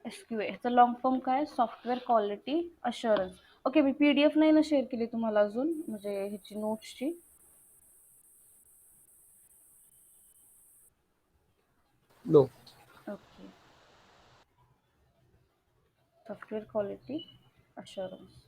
SQA ह्याचा long form काय? Software quality assurance. Okay, मी PDF नाही ना शेअर केली तुम्हाला अजून, म्हणजे ह्याची नोट्सची. No. Okay, software quality assurance.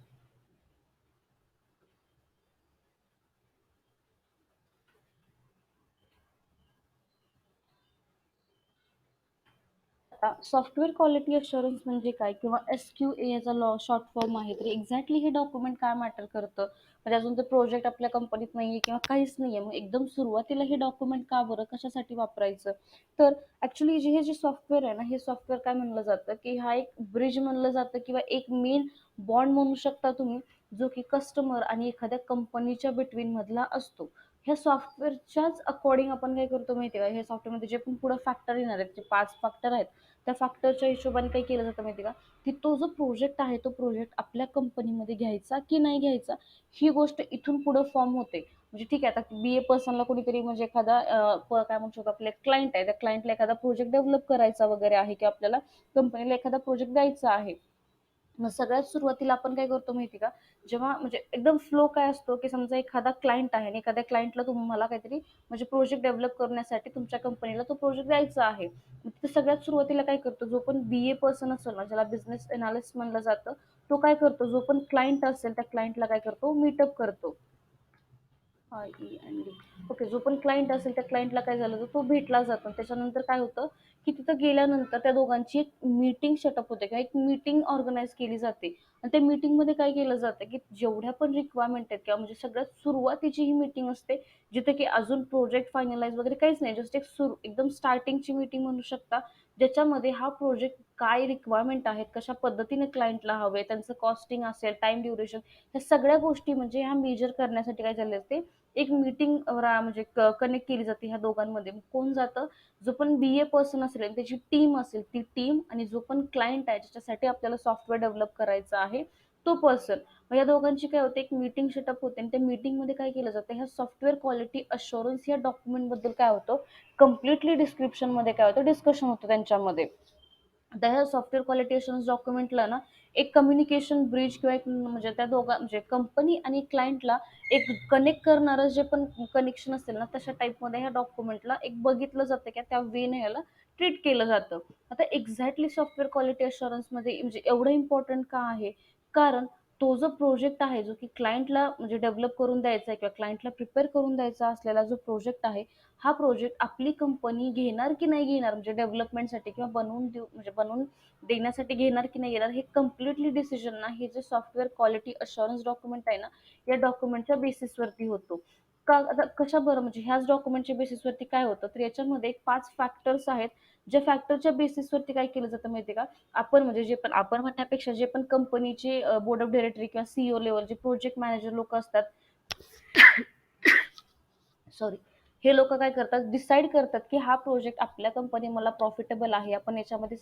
आता सॉफ्टवेअर क्वालिटी अश्युरन्स म्हणजे काय, किंवा SQA याचा शॉर्ट फॉर्म आहे, तर एक्झॅक्टली हे डॉक्युमेंट काय मॅटर करतं? म्हणजे अजून तर प्रोजेक्ट आपल्या कंपनीत नाहीये किंवा काहीच नाहीये, मग एकदम सुरुवातीला हे डॉक्युमेंट का बरं, कशासाठी वापरायचं? तर ऍक्च्युली हे जे सॉफ्टवेअर आहे ना, हे सॉफ्टवेअर काय म्हणलं जातं, की हा एक ब्रिज म्हणलं जातं किंवा एक मेन बॉन्ड म्हणू शकता तुम्ही, जो की कस्टमर आणि एखाद्या कंपनीच्या बिटवीन मधला असतो. ह्या सॉफ्टवेअरच्याच अकॉर्डिंग आपण काय करतो माहिती आहे का, हे सॉफ्टवेअरमध्ये जे पण पुढे फॅक्टर येणार आहेत, जे 5 फॅक्टर आहेत, त्या फॅक्टरच्या हिशोबाने काय केलं जातं माहिती का, की तो जो प्रोजेक्ट आहे, तो प्रोजेक्ट आपल्या कंपनीमध्ये घ्यायचा की नाही घ्यायचा, ही गोष्ट इथून पुढे फॉर्म होते. म्हणजे ठीक आहे, आता BA पर्सनला कोणीतरी, म्हणजे एखादा काय म्हणू शकतो, आपले क्लायंट आहे, त्या क्लायंटला एखादा प्रोजेक्ट डेव्हलप करायचा वगैरे आहे, की आपल्याला कंपनीला एखादा प्रोजेक्ट द्यायचा आहे. मग सगळ्यात सुरुवातीला आपण काय करतो माहिती का, जेव्हा म्हणजे एकदम फ्लो काय असतो, की समजा एखादा क्लायंट आहे आणि एखाद्या क्लायंटला तुम्हाला काहीतरी म्हणजे प्रोजेक्ट डेव्हलप करण्यासाठी तुमच्या कंपनीला तो प्रोजेक्ट द्यायचा आहे. मग तिथे सगळ्यात सुरुवातीला काय करतो, जो पण BA पर्सन असेल ना, ज्याला बिझनेस एनालिस्ट म्हणलं जातं, तो काय करतो, जो पण क्लायंट असेल त्या क्लायंटला काय करतो, मीटअप करतो. IE&D. ओके, जो पण क्लायंट असेल त्या क्लायंटला काय झालं, तर तो भेटला जातो. त्याच्यानंतर काय होतं, की तिथं गेल्यानंतर त्या दोघांची एक मीटिंग सेटअप होते किंवा एक मीटिंग ऑर्गनाईज केली जाते. आणि त्या मीटिंगमध्ये काय केलं जातं, की जेवढ्या पण रिक्वायरमेंट आहेत किंवा म्हणजे सगळ्यात सुरुवातीची ही मीटिंग असते, जिथे की अजून प्रोजेक्ट फायनलाइज वगैरे काहीच नाही, जस्ट एक सुरू एकदम स्टार्टिंगची मीटिंग म्हणू शकता, ज्याच्यामध्ये हा प्रोजेक्ट काय रिक्वायरमेंट आहेत, कशा पद्धतीने क्लायंटला हवे, त्यांचं कॉस्टिंग असेल, टाइम ड्युरेशन, ह्या सगळ्या गोष्टी म्हणजे ह्या मेजर करण्यासाठी काय झाले असते, एक मीटिंग म्हणजे कनेक्ट केली जाते ह्या दोघांमध्ये. कोण जातं, जो पण BA पर्सन असेल आणि त्याची टीम असेल, ती टीम, आणि जो पण क्लायंट आहे ज्याच्यासाठी आपल्याला सॉफ्टवेअर डेव्हलप करायचं आहे, तो पर्सन. मग या दोघांची काय होते, एक मीटिंग सेटअप होते आणि त्या मीटिंग मध्ये काय केलं जातं, ह्या सॉफ्टवेअर क्वालिटी अश्युरन्स या डॉक्युमेंट बद्दल काय होतं, कम्प्लिटली डिस्क्रिप्शन मध्ये काय होतं, डिस्कशन होतं त्यांच्यामध्ये. आता ह्या सॉफ्टवेअर क्वालिटी अशुरन्स डॉक्युमेंटला ना, एक कम्युनिकेशन ब्रिज किंवा एक म्हणजे त्या दोघा म्हणजे कंपनी आणि क्लायंटला एक कनेक्ट करणारं जे पण कनेक्शन असेल ना, तशा टाईपमध्ये ह्या डॉक्युमेंटला एक बघितलं जातं, की त्या वेने याला ट्रीट केलं जातं. आता एक्झॅक्टली सॉफ्टवेअर क्वालिटी अशुरन्स मध्ये म्हणजे एवढं इम्पॉर्टंट का आहे, कारण तो जो प्रोजेक्ट आहे, जो की क्लायंटला म्हणजे डेव्हलप करून द्यायचा आहे किंवा क्लायंटला प्रिपेअर करून द्यायचा असलेला जो प्रोजेक्ट आहे, हा प्रोजेक्ट आपली कंपनी घेणार की नाही घेणार, म्हणजे डेव्हलपमेंटसाठी किंवा बनवून देऊ म्हणजे बनवून देण्यासाठी घेणार की नाही घेणार, हे कम्प्लिटली डिसिजन ना, हे जे सॉफ्टवेअर क्वालिटी अश्युरन्स डॉक्युमेंट आहे ना, या डॉक्युमेंटच्या बेसिसवरती होतो. का आता कशा बरं, म्हणजे ह्याच डॉक्युमेंटच्या बेसिसवरती काय होतं, तर याच्यामध्ये 5 फॅक्टर्स आहेत, ज्या फॅक्टरच्या बेसिसवरती काय केलं जातं माहितीये का, आपण म्हणजे जे पण आपण म्हणण्यापेक्षा जे पण कंपनीचे बोर्ड ऑफ डायरेक्टरी किंवा CEO लेवल जे प्रोजेक्ट मॅनेजर लोक असतात, सॉरी, हे लोक काय करतात, डिसाईड करतात की हा प्रोजेक्ट आपल्या कंपनी मला प्रॉफिटेबल आहे, आपण याच्यामध्ये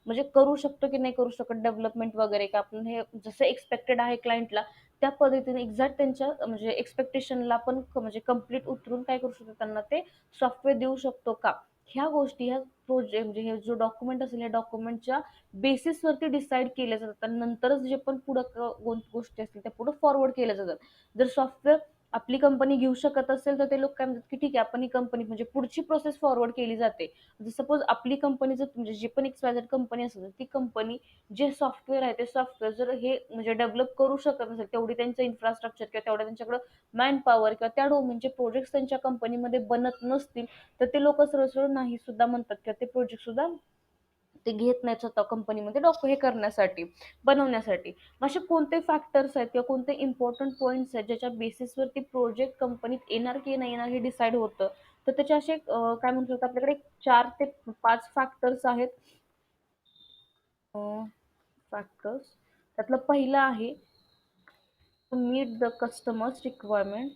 म्हणजे करू शकतो की नाही करू शकत डेव्हलपमेंट वगैरे, का आपण हे जसं एक्सपेक्टेड आहे क्लायंटला, त्या पद्धतीने एक्झॅक्ट त्यांच्या म्हणजे एक्सपेक्टेशनला आपण म्हणजे कम्प्लीट उतरून काय करू शकतो, त्यांना ते सॉफ्टवेअर देऊ शकतो का, ह्या गोष्टी ह्या प्रोजेक्ट म्हणजे हे जो डॉक्युमेंट असेल, या डॉक्युमेंटच्या बेसिसवरती डिसाईड केले जातात आणि नंतरच जे पण पुढं गोष्टी असतील त्या पुढे फॉरवर्ड केल्या जातात. जर सॉफ्टवेअर आपली कंपनी घेऊ शकत असेल, तर ते लोक काय म्हणतात, की ठीक आहे, आपण ही कंपनी म्हणजे पुढची प्रोसेस फॉरवर्ड केली जाते. सपोज आपली कंपनी जर म्हणजे जी पण XYZ कंपनी असेल, तर ती कंपनी जे सॉफ्टवेअर आहे, ते सॉफ्टवेअर जर हे म्हणजे डेव्हलप करू शकत नसेल, तेवढी त्यांचं इन्फ्रास्ट्रक्चर किंवा तेवढ्या त्यांच्याकडे मॅन पॉवर किंवा त्या डोमेनचे प्रोजेक्ट त्यांच्या कंपनीमध्ये बनत नसतील, तर ते लोक सरळ सरळ नाही सुद्धा म्हणतात किंवा ते प्रोजेक्ट सुद्धा ते घेत नाहीत स्वतः कंपनीमध्ये हे करण्यासाठी, बनवण्यासाठी. मग असे कोणते फॅक्टर्स आहेत किंवा कोणते इम्पॉर्टंट पॉईंट्स आहेत, ज्याच्या बेसिसवरती प्रोजेक्ट कंपनीत येणार की नाही येणार हे डिसाईड होतं. तर त्याचे असे काय म्हणू शकतो, आपल्याकडे 4 ते 5 फॅक्टर्स आहेत. फॅक्टर्स, त्यातलं पहिलं आहे to meet the customers requirement.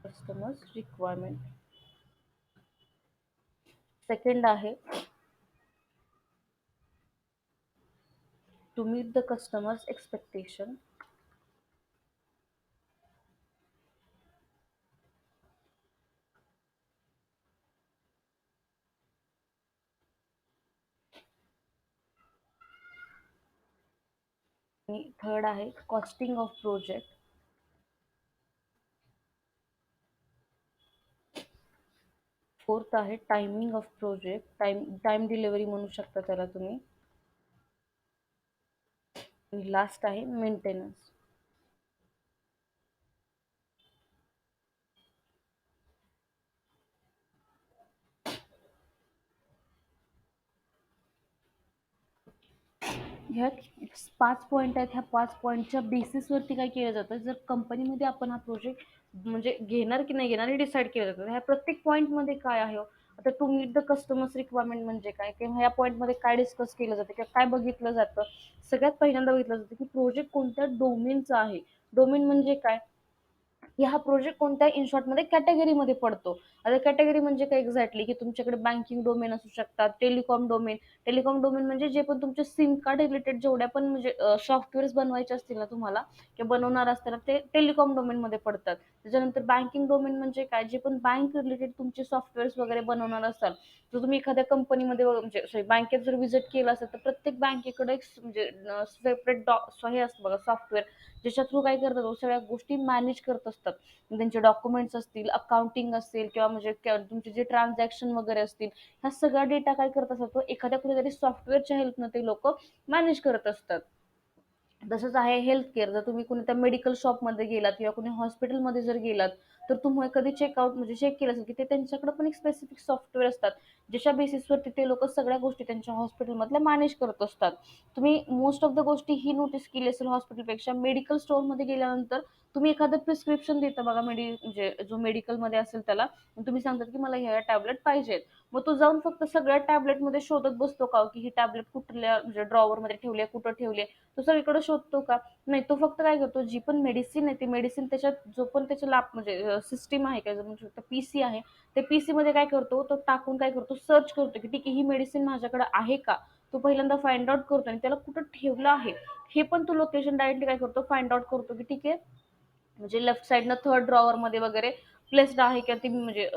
Customers requirement. Second आहे to meet the customers expectation. आणि थर्ड आहे कॉस्टिंग ऑफ प्रोजेक्ट. फोर्थ आहे timing of project, time delivery म्हणू शकता त्याला तुम्ही. आणि लास्ट आहे मेंटेनन्स. ह्या 5 पॉइंट आहेत. ह्या 5 पॉइंटच्या बेसिसवरती काय केलं जातं, जर कंपनीमध्ये आपण हा प्रोजेक्ट म्हणजे घेणार की नाही घेणार हे डिसाईड केलं जातं. ह्या प्रत्येक पॉईंटमध्ये काय आहे हो? आता to meet the customers requirement म्हणजे काय, किंवा ह्या पॉईंटमध्ये काय डिस्कस केलं जातं किंवा काय बघितलं जातं. सगळ्यात पहिल्यांदा बघितलं जातं की प्रोजेक्ट कोणत्या डोमेनचा आहे. डोमेन म्हणजे काय, की हा प्रोजेक्ट कोणत्या इन शॉर्टमध्ये कॅटेगरीमध्ये पडतो. आता कॅटेगरी म्हणजे काय एक्झॅक्टली, की तुमच्याकडे बँकिंग डोमेन असू शकतात, टेलिकॉम डोमेन. टेलिकॉम डोमेन म्हणजे जे पण तुमचे सिम कार्ड रिलेटेड जेवढ्या पण म्हणजे सॉफ्टवेअर्स बनवायचे असतील ना तुम्हाला, किंवा बनवणार असताना ते टेलिकॉम डोमेनमध्ये पडतात. त्याच्यानंतर बँकिंग डोमेन म्हणजे काय, जे पण बँक रिलेटेड तुमचे सॉफ्टवेअर्स वगैरे बनवणार असाल. जर तुम्ही एखाद्या कंपनीमध्ये म्हणजे सॉरी बँकेत जर व्हिजिट केलं असेल तर प्रत्येक बँकेकडे एक म्हणजे सेपरेट हे असतं बघा सॉफ्टवेअर, ज्याच्या थ्रू काय करतात तो सगळ्या गोष्टी मॅनेज करत असतात. त्यांचे डॉक्युमेंट्स असतील, अकाउंटिंग असेल, किंवा म्हणजे तुमचे जे ट्रान्झॅक्शन वगैरे असतील, ह्या सगळा डेटा काय करत असतात तो एखाद्या कुठेतरी सॉफ्टवेअरच्या हेल्पनं ते लोक मॅनेज करत असतात. तसंच आहे हेल्थ केअर. जर तुम्ही कोणत्या मेडिकल शॉपमध्ये गेलात किंवा कोणी हॉस्पिटलमध्ये जर गेलात, तर तुम्ही कधी चेकआउट म्हणजे चेक केलं असेल की ते त्यांच्याकडे पण एक स्पेसिफिक सॉफ्टवेअर असतात, ज्याच्या बेसिसवरती ते लोक सगळ्या गोष्टी त्यांच्या हॉस्पिटलमधल्या मॅनेज करत असतात. तुम्ही मोस्ट ऑफ द गोष्टी ही नोटीस केली असेल हॉस्पिटलपेक्षा मेडिकल स्टोअरमध्ये गेल्यानंतर. तुम्ही एखादं प्रिस्क्रिप्शन देता बघा म्हणजे जो मेडिकलमध्ये असेल त्याला, तुम्ही सांगतात की मला ह्या टॅबलेट पाहिजेत. मग तो जाऊन फक्त सगळ्या टॅबलेटमध्ये शोधत बसतो का, की ही टॅबलेट कुठल्या म्हणजे ड्रॉवरमध्ये ठेवली आहे, कुठं ठेवली आहे, तो सगळीकडे शोधतो का? नाही, तो फक्त काय करतो, जी पण मेडिसिन आहे ती मेडिसिन त्याच्यात जो पण त्याच्या लॅब म्हणजे सिस्टीम आहे काय म्हणू शकतो पीसी आहे, ते पीसी मध्ये काय करतो तो टाकून काय करतो सर्च करतो की ठीक आहे ही मेडिसिन माझ्याकडे आहे का. तो पहिल्यांदा फाइंड आउट करतो आणि त्याला कुठं ठेवलं आहे हे पण तो लोकेशन डायरेक्टली काय करतो फाइंड आउट करतो की ठीक आहे म्हणजे लेफ्ट साईडनं थर्ड ड्रॉवर मध्ये वगैरे प्लेस्ड आहे किंवा ती म्हणजे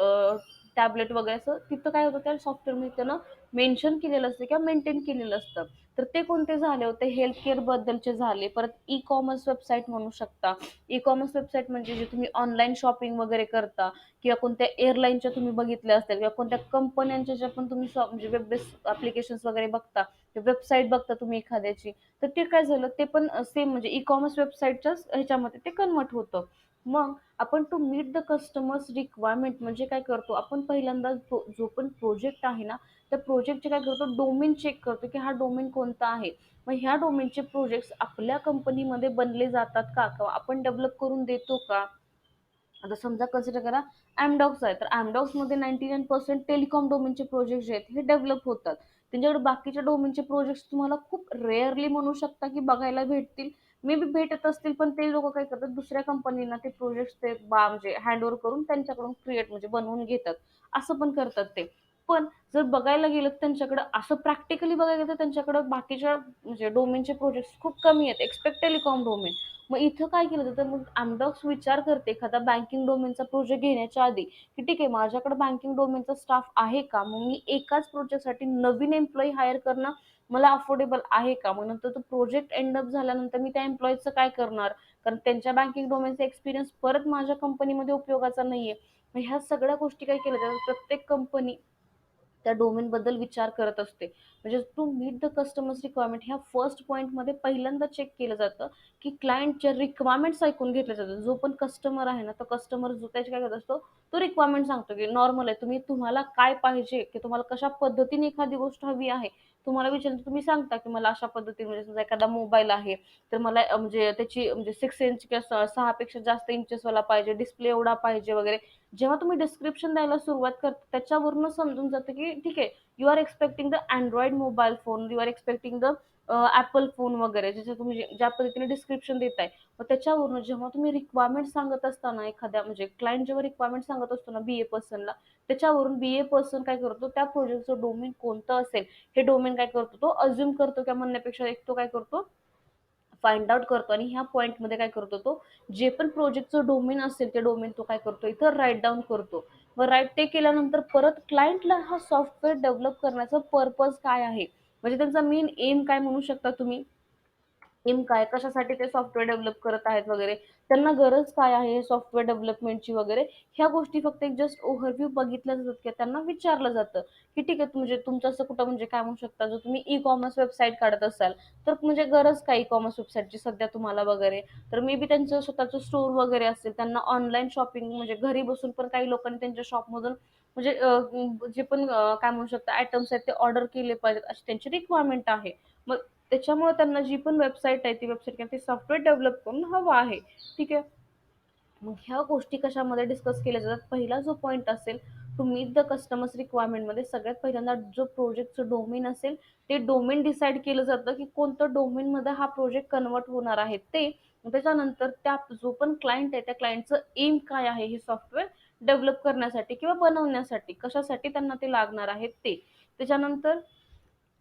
टॅबलेट वगैरे असं तिथं काय होतं त्या सॉफ्टवेअरमध्ये त्यानं मेन्शन केलेलं असतं किंवा मेंटेन केलेलं असतं. तर ते कोणते झाले होते हेल्थ केअर बद्दलचे झाले. परत ई कॉमर्स वेबसाईट म्हणू शकता. ई कॉमर्स वेबसाईट म्हणजे जे तुम्ही ऑनलाईन शॉपिंग वगैरे करता, किंवा कोणत्या एअरलाईनच्या तुम्ही बघितल्या असतील किंवा कोणत्या कंपन्यांच्या ज्या पण तुम्ही म्हणजे वेब बेस्ड ऍप्लिकेशन्स वगैरे बघता, वेबसाईट बघता तुम्ही एखाद्याची, तर ते काय झालं ते पण सेम म्हणजे ई कॉमर्स वेबसाईटच्याच ह्याच्यामध्ये ते कन्वर्ट होतं. मग आपण to meet the customers requirement म्हणजे काय करतो आपण पहिल्यांदा जो पण प्रोजेक्ट आहे ना त्या प्रोजेक्टचे काय करतो डोमेन चेक करतो की हा डोमेन कोणता आहे. मग ह्या डोमेनचे प्रोजेक्ट्स आपल्या कंपनीमध्ये बनले जातात का किंवा आपण डेव्हलप करून देतो का. आता समजा कन्सिडर करा एमडॉक्स आहे तर एमडॉक्स मध्ये 99% टेलिकॉम डोमेनचे प्रोजेक्ट जे आहेत हे डेव्हलप होतात. त्यांच्याकडे बाकीच्या डोमेनचे प्रोजेक्ट तुम्हाला खूप रेअरली म्हणू शकता की बघायला भेटतील. मे बी भेटत असतील पण ते लोक काय करतात दुसऱ्या कंपनीला ते प्रोजेक्ट ते म्हणजे हँड ओव्हर करून त्यांच्याकडून क्रिएट म्हणजे बनवून घेतात. असं पण करतात ते. पण जर बघायला गेलं तर त्यांच्याकडे असं प्रॅक्टिकली बघायला गेलं तर त्यांच्याकडे बाकीच्या म्हणजे डोमेनचे प्रोजेक्ट खूप कमी आहेत एक्सपेक्ट टेलिकॉम डोमेन. मग इथं काय केलं जातं मग आमडॉक्स विचार करते एखादा बँकिंग डोमेनचा प्रोजेक्ट घेण्याच्या आधी की ठीक आहे माझ्याकडे बँकिंग डोमेनचा स्टाफ आहे का मग मी एकाच प्रोजेक्टसाठी नवीन एम्प्लॉई हायर करणं मला अफोर्डेबल आहे का. मग नंतर तो प्रोजेक्ट एंड अप झाल्यानंतर मी त्या एम्प्लॉईचं काय करणार कारण त्यांच्या बँकिंग डोमेनचा एक्सपिरियन्स परत माझ्या कंपनीमध्ये उपयोगाचा नाहीये. मग ह्या सगळ्या गोष्टी काय केल्या जातात प्रत्येक कंपनी त्या डोमेन बद्दल विचार करत असते. म्हणजे to meet the customers requirement ह्या फर्स्ट पॉईंटमध्ये पहिल्यांदा चेक केलं जातं की क्लायंटच्या रिक्वायरमेंट्स ऐकून घेतल्या जातात. जो पण कस्टमर आहे ना तो कस्टमर जो त्याचे काय करत असतो तो रिक्वायरमेंट सांगतो की नॉर्मल आहे तुम्हाला काय पाहिजे की तुम्हाला कशा पद्धतीने एखादी गोष्ट हवी आहे. तुम्हाला विचारलं तुम्ही सांगता की मला अशा पद्धतीने म्हणजे समजा एखादा मोबाईल आहे तर मला म्हणजे त्याची म्हणजे 6 इंच किंवा 6 पेक्षा जास्त इंचेसवाला पाहिजे डिस्प्ले एवढा पाहिजे वगैरे. जेव्हा तुम्ही डिस्क्रिप्शन द्यायला सुरुवात करता त्याच्यावरून समजून जातं की ठीक आहे you are expecting the Android mobile phone you are expecting the Apple phone वगैरे ज्याच्या तुम्ही ज्या पद्धतीने डिस्क्रिप्शन देताय. मग त्याच्यावरून जेव्हा तुम्ही रिक्वायरमेंट सांगत असताना एखाद्या म्हणजे क्लायंट जेव्हा रिक्वायरमेंट सांगत असतो ना बीए पर्सनला त्याच्यावरून बीए पर्सन काय करतो त्या प्रोजेक्टचं डोमेन कोणतं असेल हे डोमेन काय करतो तो अज्युम करतो किंवा म्हणण्यापेक्षा एक तो काय करतो फाइंड आउट करतो आणि ह्या पॉईंटमध्ये काय करतो तो जे पण प्रोजेक्टचं डोमेन असेल ते डोमेन तो काय करतो इथं राईट डाऊन करतो. मग राईट ते केल्यानंतर परत क्लायंटला हा सॉफ्टवेअर डेव्हलप करण्याचा पर्पज काय आहे म्हणजे त्यांचा मेन एम काय म्हणू शकता तुम्ही एम काय, कशासाठी ते सॉफ्टवेअर डेव्हलप करत आहेत वगैरे, त्यांना गरज काय आहे सॉफ्टवेअर डेव्हलपमेंटची वगैरे, ह्या गोष्टी फक्त एक जस्ट ओव्हरव्ह्यू बघितल्या जातात किंवा त्यांना विचारलं जातं की ठीक आहे, म्हणजे तुमचं असं कुठं म्हणजे काय म्हणू शकता, जर तुम्ही ई कॉमर्स वेबसाईट काढत असाल तर म्हणजे गरज काय ई कॉमर्स वेबसाईटची सध्या तुम्हाला वगैरे, तर मे बी त्यांचं स्वतःचं स्टोअर वगैरे असेल, त्यांना ऑनलाईन शॉपिंग म्हणजे घरी बसून पण काही लोकांनी त्यांच्या शॉपमधून म्हणजे जे पण काय म्हणू शकता आयटम्स आहेत ते ऑर्डर केले पाहिजेत अशी त्यांची रिक्वायरमेंट आहे. मग त्याच्यामुळे त्यांना जी पण वेबसाईट आहे ती वेबसाईट किंवा ते सॉफ्टवेअर डेव्हलप करून हवं आहे. ठीक आहे. मग ह्या गोष्टी कशामध्ये डिस्कस केल्या जातात, पहिला जो पॉईंट असेल to meet the customers requirement मध्ये सगळ्यात पहिल्यांदा जो प्रोजेक्टचं डोमेन असेल ते डोमेन डिसाईड केलं जातं की कोणतं डोमेन मध्ये हा प्रोजेक्ट कन्वर्ट होणार आहे ते. त्याच्यानंतर त्या जो पण क्लायंट आहे त्या क्लायंटचं एम काय आहे हे सॉफ्टवेअर डेव्हलप करण्यासाठी किंवा बनवण्यासाठी, कशासाठी त्यांना ते लागणार आहे ते. त्याच्यानंतर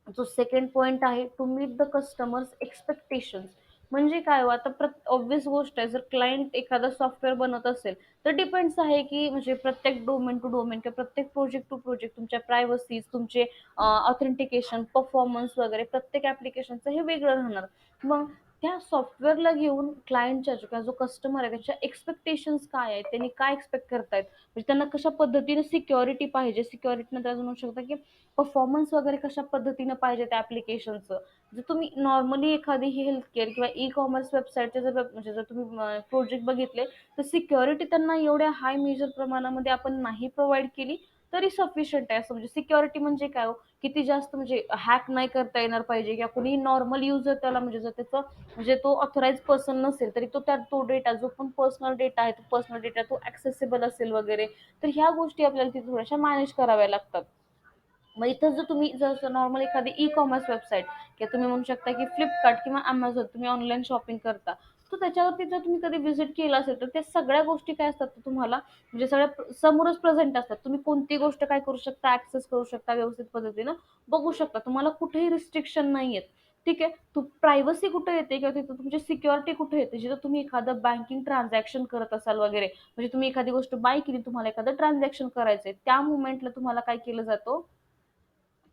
जो सेकंड पॉइंट आहे to meet the customers expectations. म्हणजे काय हो, आता ऑब्विस गोष्ट आहे, जर क्लायंट एखादा सॉफ्टवेअर बनवत असेल तर डिपेंड्स आहे की म्हणजे प्रत्येक डोमेन टू डोमेन किंवा प्रत्येक प्रोजेक्ट टू प्रोजेक्ट तुमच्या प्रायव्हसीज, तुमचे ऑथेंटिकेशन, परफॉर्मन्स वगैरे प्रत्येक ऍप्लिकेशनचं हे वेगळं राहणार. मग त्या सॉफ्टवेअरला घेऊन क्लायंटच्या किंवा जो कस्टमर आहे त्याच्या एक्सपेक्टेशन्स काय आहेत, त्यांनी काय एक्सपेक्ट करतायत, म्हणजे त्यांना कशा पद्धतीने सिक्युरिटी पाहिजे, सिक्युरिटी नंतर अजून म्हणू शकता की परफॉर्मन्स वगैरे कशा पद्धतीनं पाहिजे त्या ऍप्लिकेशनचं. जर तुम्ही नॉर्मली एखादी हेल्थ केअर किंवा ई कॉमर्स वेबसाईटचे जर म्हणजे जर तुम्ही प्रोजेक्ट बघितले तर सिक्युरिटी त्यांना एवढ्या हाय मेजर प्रमाणामध्ये आपण नाही प्रोव्हाइड केली तरी सफिशियंट आहे. असं म्हणजे सिक्युरिटी म्हणजे काय हो, किती जास्त म्हणजे हॅक नाही करता येणार पाहिजे किंवा कोणी नॉर्मल युजर त्याला म्हणजे जर त्याचं म्हणजे तो ऑथराइज पर्सन नसेल तरी तो त्या तो डेटा जो पण पर्सनल डेटा आहे तो पर्सनल डेटा तो ऍक्सेसिबल असेल वगैरे. तर ह्या गोष्टी आपल्याला तिथे थोड्याशा मॅनेज कराव्या लागतात. मग इथं जर तुम्ही जर नॉर्मल एखादी ई कॉमर्स वेबसाईट किंवा तुम्ही म्हणू शकता की फ्लिपकार्ट किंवा अमेझॉन तुम्ही ऑनलाईन शॉपिंग करता, तर त्याच्यावरती जर तुम्ही कधी व्हिजिट केलं असेल तर त्या सगळ्या गोष्टी काय असतात तर तुम्हाला म्हणजे सगळ्या समोरच प्रेझेंट असतात. तुम्ही कोणती गोष्ट काय करू शकता, ऍक्सेस करू शकता, व्यवस्थित पद्धतीनं बघू शकता, तुम्हाला कुठेही रिस्ट्रिक्शन नाही आहेत. ठीक आहे. तू प्रायव्हसी कुठे येते किंवा तिथं तुमची सिक्युरिटी कुठे येते, जिथं तुम्ही एखादं बँकिंग ट्रान्झॅक्शन करत असाल वगैरे, म्हणजे तुम्ही एखादी गोष्ट बाय केली, तुम्हाला एखादं ट्रान्झॅक्शन करायचंय, त्या मुवमेंटला तुम्हाला काय केलं जातं,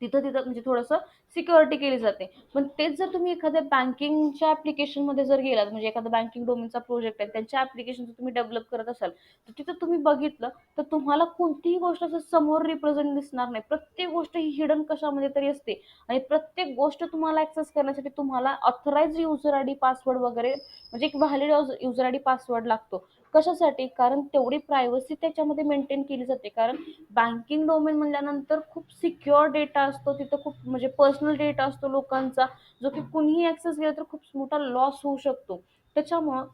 तिथं तिथं म्हणजे थोडंसं सिक्युरिटी केली जाते. पण तेच जर तुम्ही एखाद्या बँकिंगच्या ऍप्लिकेशनमध्ये जर गेलात, म्हणजे एखादा बँकिंग डोमेनचा प्रोजेक्ट आहे त्यांच्या ऍप्लिकेशन तुम्ही डेव्हलप करत असाल, तर तिथं तुम्ही बघितलं तर तुम्हाला कोणतीही गोष्ट असं समोर रिप्रेझेंट दिसणार नाही. प्रत्येक गोष्ट ही हिडन कशामध्ये तरी असते आणि प्रत्येक गोष्ट तुम्हाला ऍक्सेस करण्यासाठी तुम्हाला ऑथराइज युजर आयडी पासवर्ड वगैरे म्हणजे एक व्हॅलिड युजर आयडी पासवर्ड लागतो. कशासाठी? कारण तेवढी प्रायव्हसी त्याच्यामध्ये मेंटेन केली जाते. कारण बँकिंग डोमेन म्हणल्यानंतर खूप सिक्युअर डेटा असतो, तिथं खूप म्हणजे पर्सनल डेटा असतो लोकांचा, जो की कुणीही ऍक्सेस केला तर खूप मोठा लॉस होऊ शकतो. त्याच्यामुळं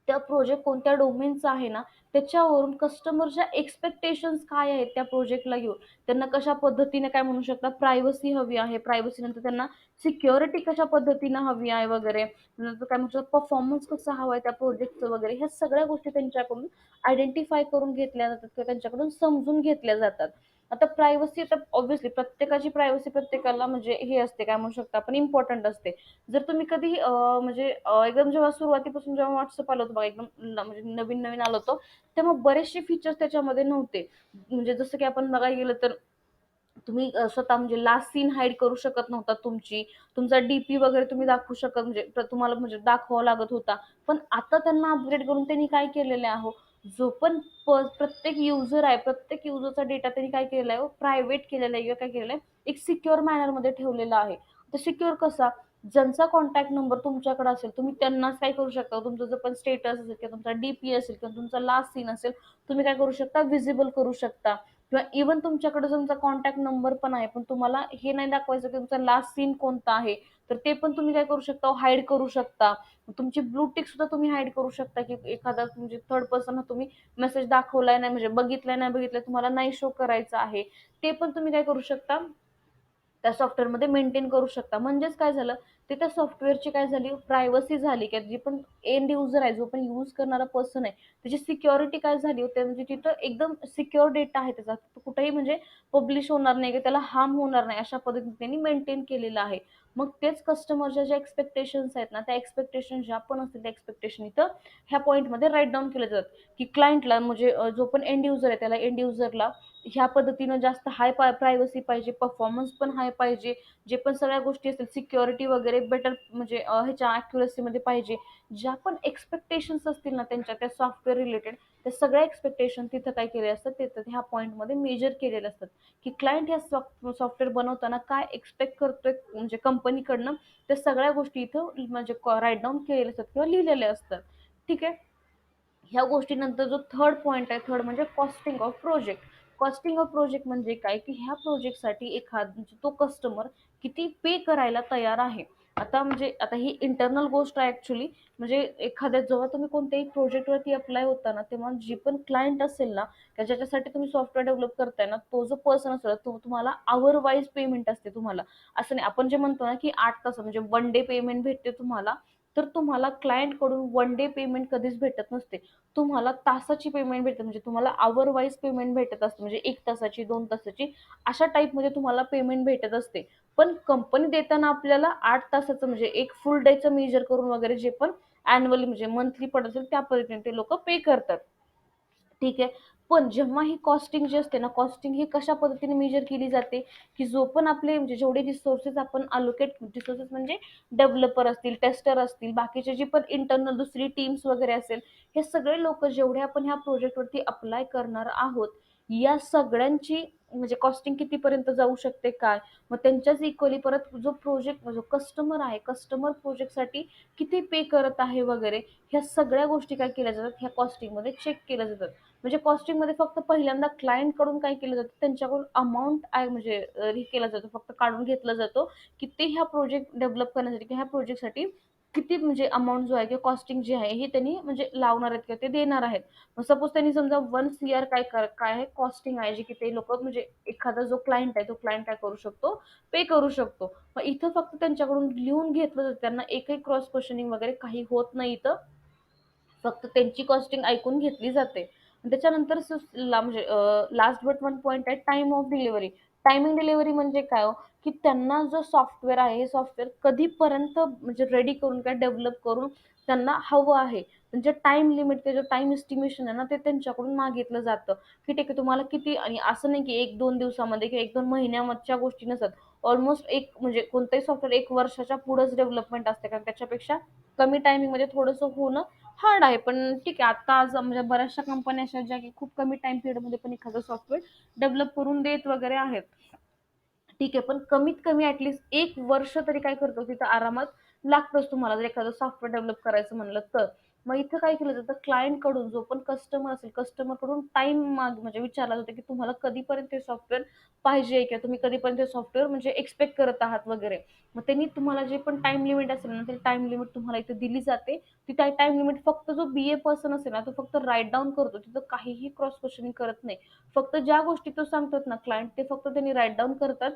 त्या प्रोजेक्ट कोणत्या डोमेनचा आहे ना त्याच्यावरून कस्टमरच्या एक्सपेक्टेशन्स काय आहेत त्या प्रोजेक्टला घेऊन, त्यांना कशा पद्धतीने काय म्हणू शकता प्रायव्हसी हवी आहे, प्रायव्हसी नंतर त्यांना सिक्युरिटी कशा पद्धतीने हवी आहे वगैरे, नंतर काय म्हणू शकतो परफॉर्मन्स कसा हवा आहे त्या प्रोजेक्टचं वगैरे, ह्या सगळ्या गोष्टी त्यांच्याकडून आयडेंटिफाय करून घेतल्या जातात किंवा त्यांच्याकडून समजून घेतल्या जातात. आता प्रायव्हसी आता ऑब्व्हियसली प्रत्येकाची प्रायव्हसी प्रत्येकाला म्हणजे हे असते काय म्हणू शकता आपण इम्पॉर्टंट असते. जर तुम्ही कधी म्हणजे एकदम जेव्हा सुरुवातीपासून जेव्हा व्हॉट्सअप आलं होतं बघा, एकदम म्हणजे नवीन नवीन आलं होतं, तेव्हा बरेचसे फीचर्स त्याच्यामध्ये नव्हते. म्हणजे जसं की आपण बघायला गेलं तर तुम्ही स्वतः म्हणजे लास्ट सीन हाईड करू शकत नव्हता तुमची, तुमचा डीपी वगैरे तुम्ही दाखवू शकत म्हणजे तुम्हाला म्हणजे दाखवावा लागत होता. पण आता त्यांना अपग्रेड करून त्यांनी काय केलेलं आहे, जो पण प्रत्येक युजर आहे, प्रत्येक युजरचा डेटा त्यांनी काय केलेला आहे प्रायव्हेट केलेला आहे किंवा काय केलेलं आहे एक सिक्युअर मॅनर मध्ये ठेवलेला आहे. तर सिक्युअर कसा, ज्यांचा कॉन्टॅक्ट नंबर तुमच्याकडे असेल तुम्ही त्यांनाच काय करू शकता, तुमचं जो पण स्टेटस असेल किंवा तुमचा डीपी असेल किंवा तुमचा लास्ट सीन असेल तुम्ही काय करू शकता विजिबल करू शकता. किंवा इव्हन तुमच्याकडे तुमचा कॉन्टॅक्ट नंबर पण आहे पण तुम्हाला हे नाही दाखवायचं की तुमचा लास्ट सीन कोणता आहे, तर ते पण तुम्ही काय करू शकता हाईड करू शकता. तुमची ब्लू टिक सुद्धा तुम्ही हाईड करू शकता की एखादा म्हणजे थर्ड पर्सन तुम्ही मेसेज दाखवलाय नाही म्हणजे बघितलाय नाही बघितलाय तुम्हाला नाही शो करायचं आहे, ते पण तुम्ही काय करू शकता त्या सॉफ्टवेअरमध्ये मेंटेन करू शकता. म्हणजेच काय झालं, ते त्या सॉफ्टवेअरची काय झाली प्रायव्हसी झाली की जी पण एंड युजर आहे, जो पण यूज करणारा पर्सन आहे, त्याची सिक्युरिटी काय झाली होती म्हणजे तिथं एकदम सिक्युअर डेटा आहे त्याचा, कुठेही म्हणजे पब्लिश होणार नाही की त्याला हार्म होणार नाही अशा पद्धतीने त्यांनी मेंटेन केलेलं आहे. मग तेच कस्टमरच्या ज्या एक्सपेक्टेशन्स आहेत ना, त्या एक्सपेक्टेशन ज्या पण असतील त्या एक्सपेक्टेशन इथं ह्या पॉईंटमध्ये राईट डाऊन केले जातात, की क्लायंटला म्हणजे जो पण एंड युजर आहे त्याला एंड युजरला ह्या पद्धतीनं जास्त हाय प्रायव्हसी पाहिजे, परफॉर्मन्स पण हाय पाहिजे, जे पण सगळ्या गोष्टी असतील सिक्युरिटी वगैरे बेटर म्हणजे ह्याच्या ॲक्युरसीमध्ये पाहिजे. ज्या पण एक्सपेक्टेशन्स असतील ना त्यांच्या त्या सॉफ्टवेअर रिलेटेड, त्या सगळ्या एक्सपेक्टेशन तिथं काय केले असतात, तिथं ह्या पॉईंटमध्ये मेजर केलेले असतात, की क्लायंट ह्या सॉफ्टवेअर बनवताना काय एक्सपेक्ट करतोय म्हणजे कंपनीकडनं, त्या सगळ्या गोष्टी इथं म्हणजे राईट डाऊन केलेल्या असतात किंवा लिहिलेल्या असतात. ठीक आहे. ह्या गोष्टीनंतर जो थर्ड पॉईंट आहे, थर्ड म्हणजे costing of project. Costing of project म्हणजे काय, की ह्या प्रोजेक्टसाठी म्हणजे तो कस्टमर किती पे करायला तयार आहे. आता म्हणजे आता ही इंटरनल गोष्ट आहे ऍक्च्युली. म्हणजे एखाद्या जेव्हा तुम्ही कोणत्याही प्रोजेक्टवरती अप्लाय होता ना, तेव्हा जी पण क्लायंट असेल ना, की ज्याच्यासाठी तुम्ही सॉफ्टवेअर डेव्हलप करताय ना, तो जो पर्सन असेल तो तुम्हाला आवर वाईज पेमेंट असते तुम्हाला. असं नाही आपण जे म्हणतो ना, की 8 तास म्हणजे वन डे पेमेंट भेटते तुम्हाला, तर तुम्हाला क्लायंट कडून वन डे पेमेंट कधीच भेटत नसते. तुम्हाला तासाची पेमेंट भेटते, म्हणजे तुम्हाला आवर वाईज पेमेंट भेटत असते, म्हणजे 1 तासाची 2 तासाची अशा टाईपमध्ये तुम्हाला पेमेंट भेटत असते. पण कंपनी देताना आपल्याला 8 तासाचं म्हणजे एक फुल डेचं मेजर करून वगैरे जे पण अॅन्युअली म्हणजे मंथली पडत असेल त्या पद्धतीने ते लोक पे करतात. ठीक आहे. पण जेव्हा ही कॉस्टिंग जी असते ना, कॉस्टिंग ही कशा पद्धतीने मेजर केली जाते, की जो पण आपले म्हणजे जेवढे रिसोर्सेस आपण अलोकेट, रिसोर्सेस म्हणजे डेव्हलपर असतील, टेस्टर असतील, बाकीचे जी पण इंटरनल दुसरी टीम्स वगैरे असेल, हे सगळे लोक जेवढे आपण ह्या प्रोजेक्टवरती अप्लाय करणार आहोत, या सगळ्यांची म्हणजे कॉस्टिंग कितीपर्यंत जाऊ शकते काय, मग त्यांच्याच इक्वली परत जो प्रोजेक्ट जो कस्टमर आहे, कस्टमर प्रोजेक्टसाठी किती पे करत आहे वगैरे, ह्या सगळ्या गोष्टी काय केल्या जातात, ह्या कॉस्टिंगमध्ये चेक केल्या जातात. म्हणजे कॉस्टिंगमध्ये फक्त पहिल्यांदा क्लायंट कडून काय केलं जातं, त्यांच्याकडून अमाऊंट आहे म्हणजे हे केला जातो, फक्त काढून घेतला जातो, की ते ह्या प्रोजेक्ट डेव्हलप करण्यासाठी किंवा ह्या प्रोजेक्टसाठी किती म्हणजे अमाऊंट जो आहे किंवा कॉस्टिंग जी आहे हे त्यांनी म्हणजे लावणार आहेत किंवा ते देणार आहेत. मग सपोज त्यांनी समजा 1 CR काय आहे कॉस्टिंग आहे, जी की ते लोक म्हणजे एखादा जो क्लायंट आहे तो क्लायंट काय करू शकतो, पे करू शकतो. मग इथं फक्त त्यांच्याकडून लिहून घेतलं जातं, त्यांना एकही क्रॉस क्वेश्चनिंग वगैरे काही होत नाही इथं, फक्त त्यांची कॉस्टिंग ऐकून घेतली जाते. त्याच्यानंतर म्हणजे लास्ट बट वन पॉईंट आहे time of delivery. Timing delivery म्हणजे काय हो, की त्यांना जो सॉफ्टवेअर आहे हे सॉफ्टवेअर कधीपर्यंत म्हणजे रेडी करून काय डेव्हलप करून त्यांना हवं आहे, त्यांचे टाइम लिमिट, ते जो टाइम एस्टिमेशन आहे ना, ते त्यांच्याकडून मागितलं जातं, की ठीक आहे तुम्हाला किती. आणि असं नाही की 1-2 दिवसामध्ये किंवा 1-2 महिन्याच्या गोष्टी नसतात. ऑलमोस्ट एक म्हणजे कोणतंही सॉफ्टवेअर 1 वर्षाच्या पुढेच डेव्हलपमेंट असते, कारण त्याच्यापेक्षा कमी टायमिंगमध्ये थोडंसं होणं हार्ड आहे. पण ठीक आहे, आता आज म्हणजे बऱ्याचशा कंपन्या अशा ज्या की खूप कमी टाइम पिरियडमध्ये पण एखादं सॉफ्टवेअर डेव्हलप करून देत वगैरे आहेत. ठीक आहे, पण कमीत कमी ऍटलीस्ट 1 वर्ष तरी काय करतो तिथं आरामात लागतंच तुम्हाला, जर एखादं सॉफ्टवेअर डेव्हलप करायचं म्हणलं तर. मग इथं काय केलं जातं, क्लायंट कडून जो पण कस्टमर असेल, कस्टमर कडून टाइम म्हणजे विचारला जातो, की तुम्हाला कधीपर्यंत हे सॉफ्टवेअर पाहिजे किंवा तुम्ही कधीपर्यंत हे सॉफ्टवेअर म्हणजे एक्सपेक्ट करत आहात वगैरे. मग त्यांनी तुम्हाला जे पण टाइम लिमिट असेल ना, ते टाइम लिमिट तुम्हाला इथे दिली जाते. ती टाइम लिमिट फक्त जो BA पर्सन असेल ना, तो फक्त राईट डाऊन करतो, तिथं काहीही क्रॉस क्वेश्चनिंग करत नाही. फक्त ज्या गोष्टी तो सांगतात ना क्लायंट, ते फक्त त्यांनी राईट डाऊन करतात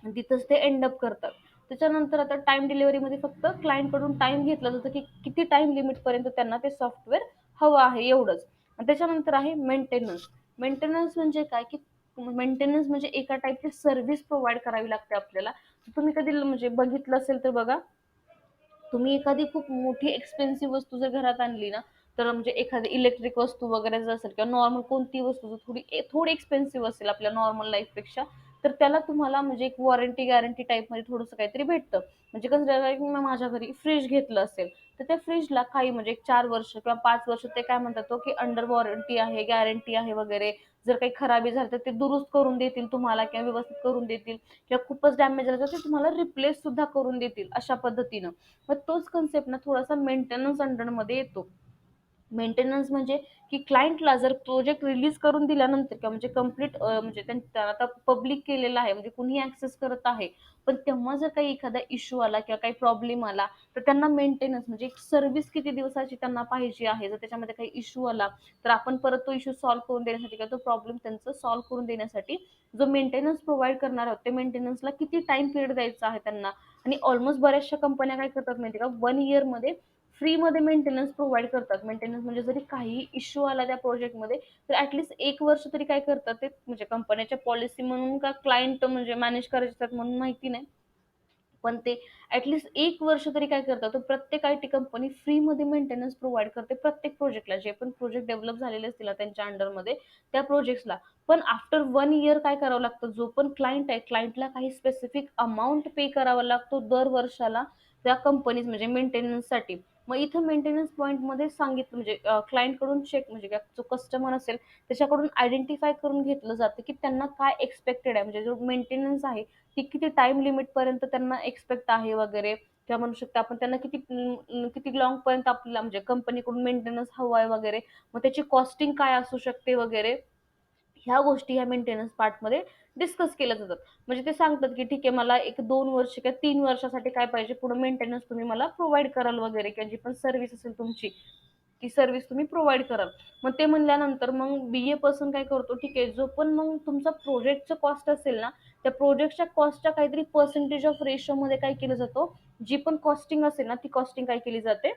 आणि तिथंच ते एंड अप करतात. त्याच्यानंतर आता टाइम डिलिव्हरीमध्ये फक्त क्लायंट कडून टाइम घेतला जातो, की किती टाइम लिमिट पर्यंत त्यांना ते सॉफ्टवेअर हवं आहे एवढंच. आणि त्याच्यानंतर आहे मेंटेनन्स. मेंटेनन्स म्हणजे काय, की मेंटेनन्स म्हणजे एका टाईपची सर्व्हिस प्रोव्हाइड करावी लागते आपल्याला. तुम्ही कधी म्हणजे बघितलं असेल तर बघा, तुम्ही एखादी खूप मोठी एक्सपेन्सिव्ह वस्तू जर घरात आणली ना, तर म्हणजे एखादी इलेक्ट्रिक वस्तू वगैरे जर असेल किंवा नॉर्मल कोणती वस्तू जर थोडी एक्सपेन्सिव्ह असेल आपल्या नॉर्मल लाईफपेक्षा, तर त्याला तुम्हाला म्हणजे एक वॉरंटी गॅरंटी टाईपमध्ये थोडंसं काहीतरी भेटतं. म्हणजे कसं झालं, की मी माझ्या घरी फ्रीज घेतलं असेल, तर त्या फ्रीजला काही म्हणजे एक 4 वर्ष किंवा 5 वर्ष ते काय म्हणतात तो, की अंडर वॉरंटी आहे, गॅरंटी आहे वगैरे. जर काही खराबी झाली तर ते दुरुस्त करून देतील तुम्हाला किंवा व्यवस्थित करून देतील, किंवा खूपच डॅमेज झालं तर ते तुम्हाला रिप्लेस सुद्धा करून देतील अशा पद्धतीनं. मग तोच कन्सेप्ट ना थोडासा मेंटेनन्स अंडरमध्ये येतो. मेंटेनन्स म्हणजे की क्लायंटला जर प्रोजेक्ट रिलीज करून दिल्यानंतर किंवा म्हणजे कम्प्लीट म्हणजे त्यांचा आता पब्लिक केलेला आहे, म्हणजे कुणी ऍक्सेस करत आहे, पण तेव्हा जर काही एखादा इश्यू आला किंवा काही प्रॉब्लेम आला, तर त्यांना मेंटेनन्स म्हणजे एक सर्व्हिस किती दिवसाची त्यांना पाहिजे आहे, जर त्याच्यामध्ये काही इश्यू आला तर आपण परत तो इश्यू सॉल्व्ह करून देण्यासाठी किंवा तो प्रॉब्लेम त्यांचा सॉल्व्ह करून देण्यासाठी जो मेंटेनन्स प्रोव्हाइड करणार आहोत, ते मेंटेनन्सला किती टाइम पिरियड द्यायचा आहे त्यांना. आणि ऑलमोस्ट बऱ्याचशा कंपन्या काय करतात माहिती का, 1 इयर मध्ये फ्रीमध्ये मेंटेनन्स प्रोव्हाइड करतात. मेंटेनन्स म्हणजे जरी काही इश्यू आला त्या प्रोजेक्टमध्ये, तर ऍटलीस्ट 1 वर्ष तरी काय करतात ते, म्हणजे कंपन्याच्या पॉलिसी म्हणून का क्लायंट म्हणजे मॅनेज करायचे म्हणून माहिती नाही, पण ते ॲटलीस्ट 1 वर्ष तरी काय करतात, तर प्रत्येक आयटी कंपनी फ्रीमध्ये मेंटेनन्स प्रोव्हाईड करते प्रत्येक प्रोजेक्टला. जे पण प्रोजेक्ट डेव्हलप झालेले असतील ना त्यांच्या अंडरमध्ये त्या प्रोजेक्ट्सला. पण आफ्टर 1 इयर काय करावं लागतं, जो पण क्लायंट आहे, क्लायंटला काही स्पेसिफिक अमाउंट पे करावा लागतो दर वर्षाला त्या कंपनीज म्हणजे मेंटेनन्ससाठी. मग इथं मेंटेनन्स पॉईंटमध्ये सांगितलं म्हणजे क्लायंटकडून चेक म्हणजे जो कस्टमर असेल त्याच्याकडून आयडेंटिफाय करून घेतलं जातं, की त्यांना काय एक्स्पेक्टेड आहे. म्हणजे जो मेंटेनन्स आहे ती किती टाइम लिमिट पर्यंत त्यांना एक्सपेक्ट आहे वगैरे, किंवा म्हणू शकतो आपण त्यांना किती लॉंग पर्यंत आपल्याला म्हणजे कंपनीकडून मेंटेनन्स हवा आहे वगैरे, मग त्याची कॉस्टिंग काय असू शकते वगैरे, ह्या गोष्टी ह्या मेंटेनन्स पार्टमध्ये डिस्कस केल्या जातात. म्हणजे ते सांगतात की ठीक आहे, मला एक 2 वर्ष किंवा 3 वर्षासाठी काय पाहिजे पुढे मेंटेनन्स तुम्ही मला प्रोव्हाइड कराल वगैरे, किंवा जी पण सर्व्हिस असेल तुमची ती सर्व्हिस तुम्ही प्रोव्हाइड कराल. मग ते म्हणल्यानंतर मग बीए पर्सन काय करतो, ठीक आहे, जो पण मग तुमचा प्रोजेक्टचा कॉस्ट असेल ना, त्या प्रोजेक्टच्या कॉस्टच्या काहीतरी पर्सेंटेज ऑफ रेशो मध्ये काय केलं जातो, जी पण कॉस्टिंग असेल ना ती कॉस्टिंग काय केली जाते,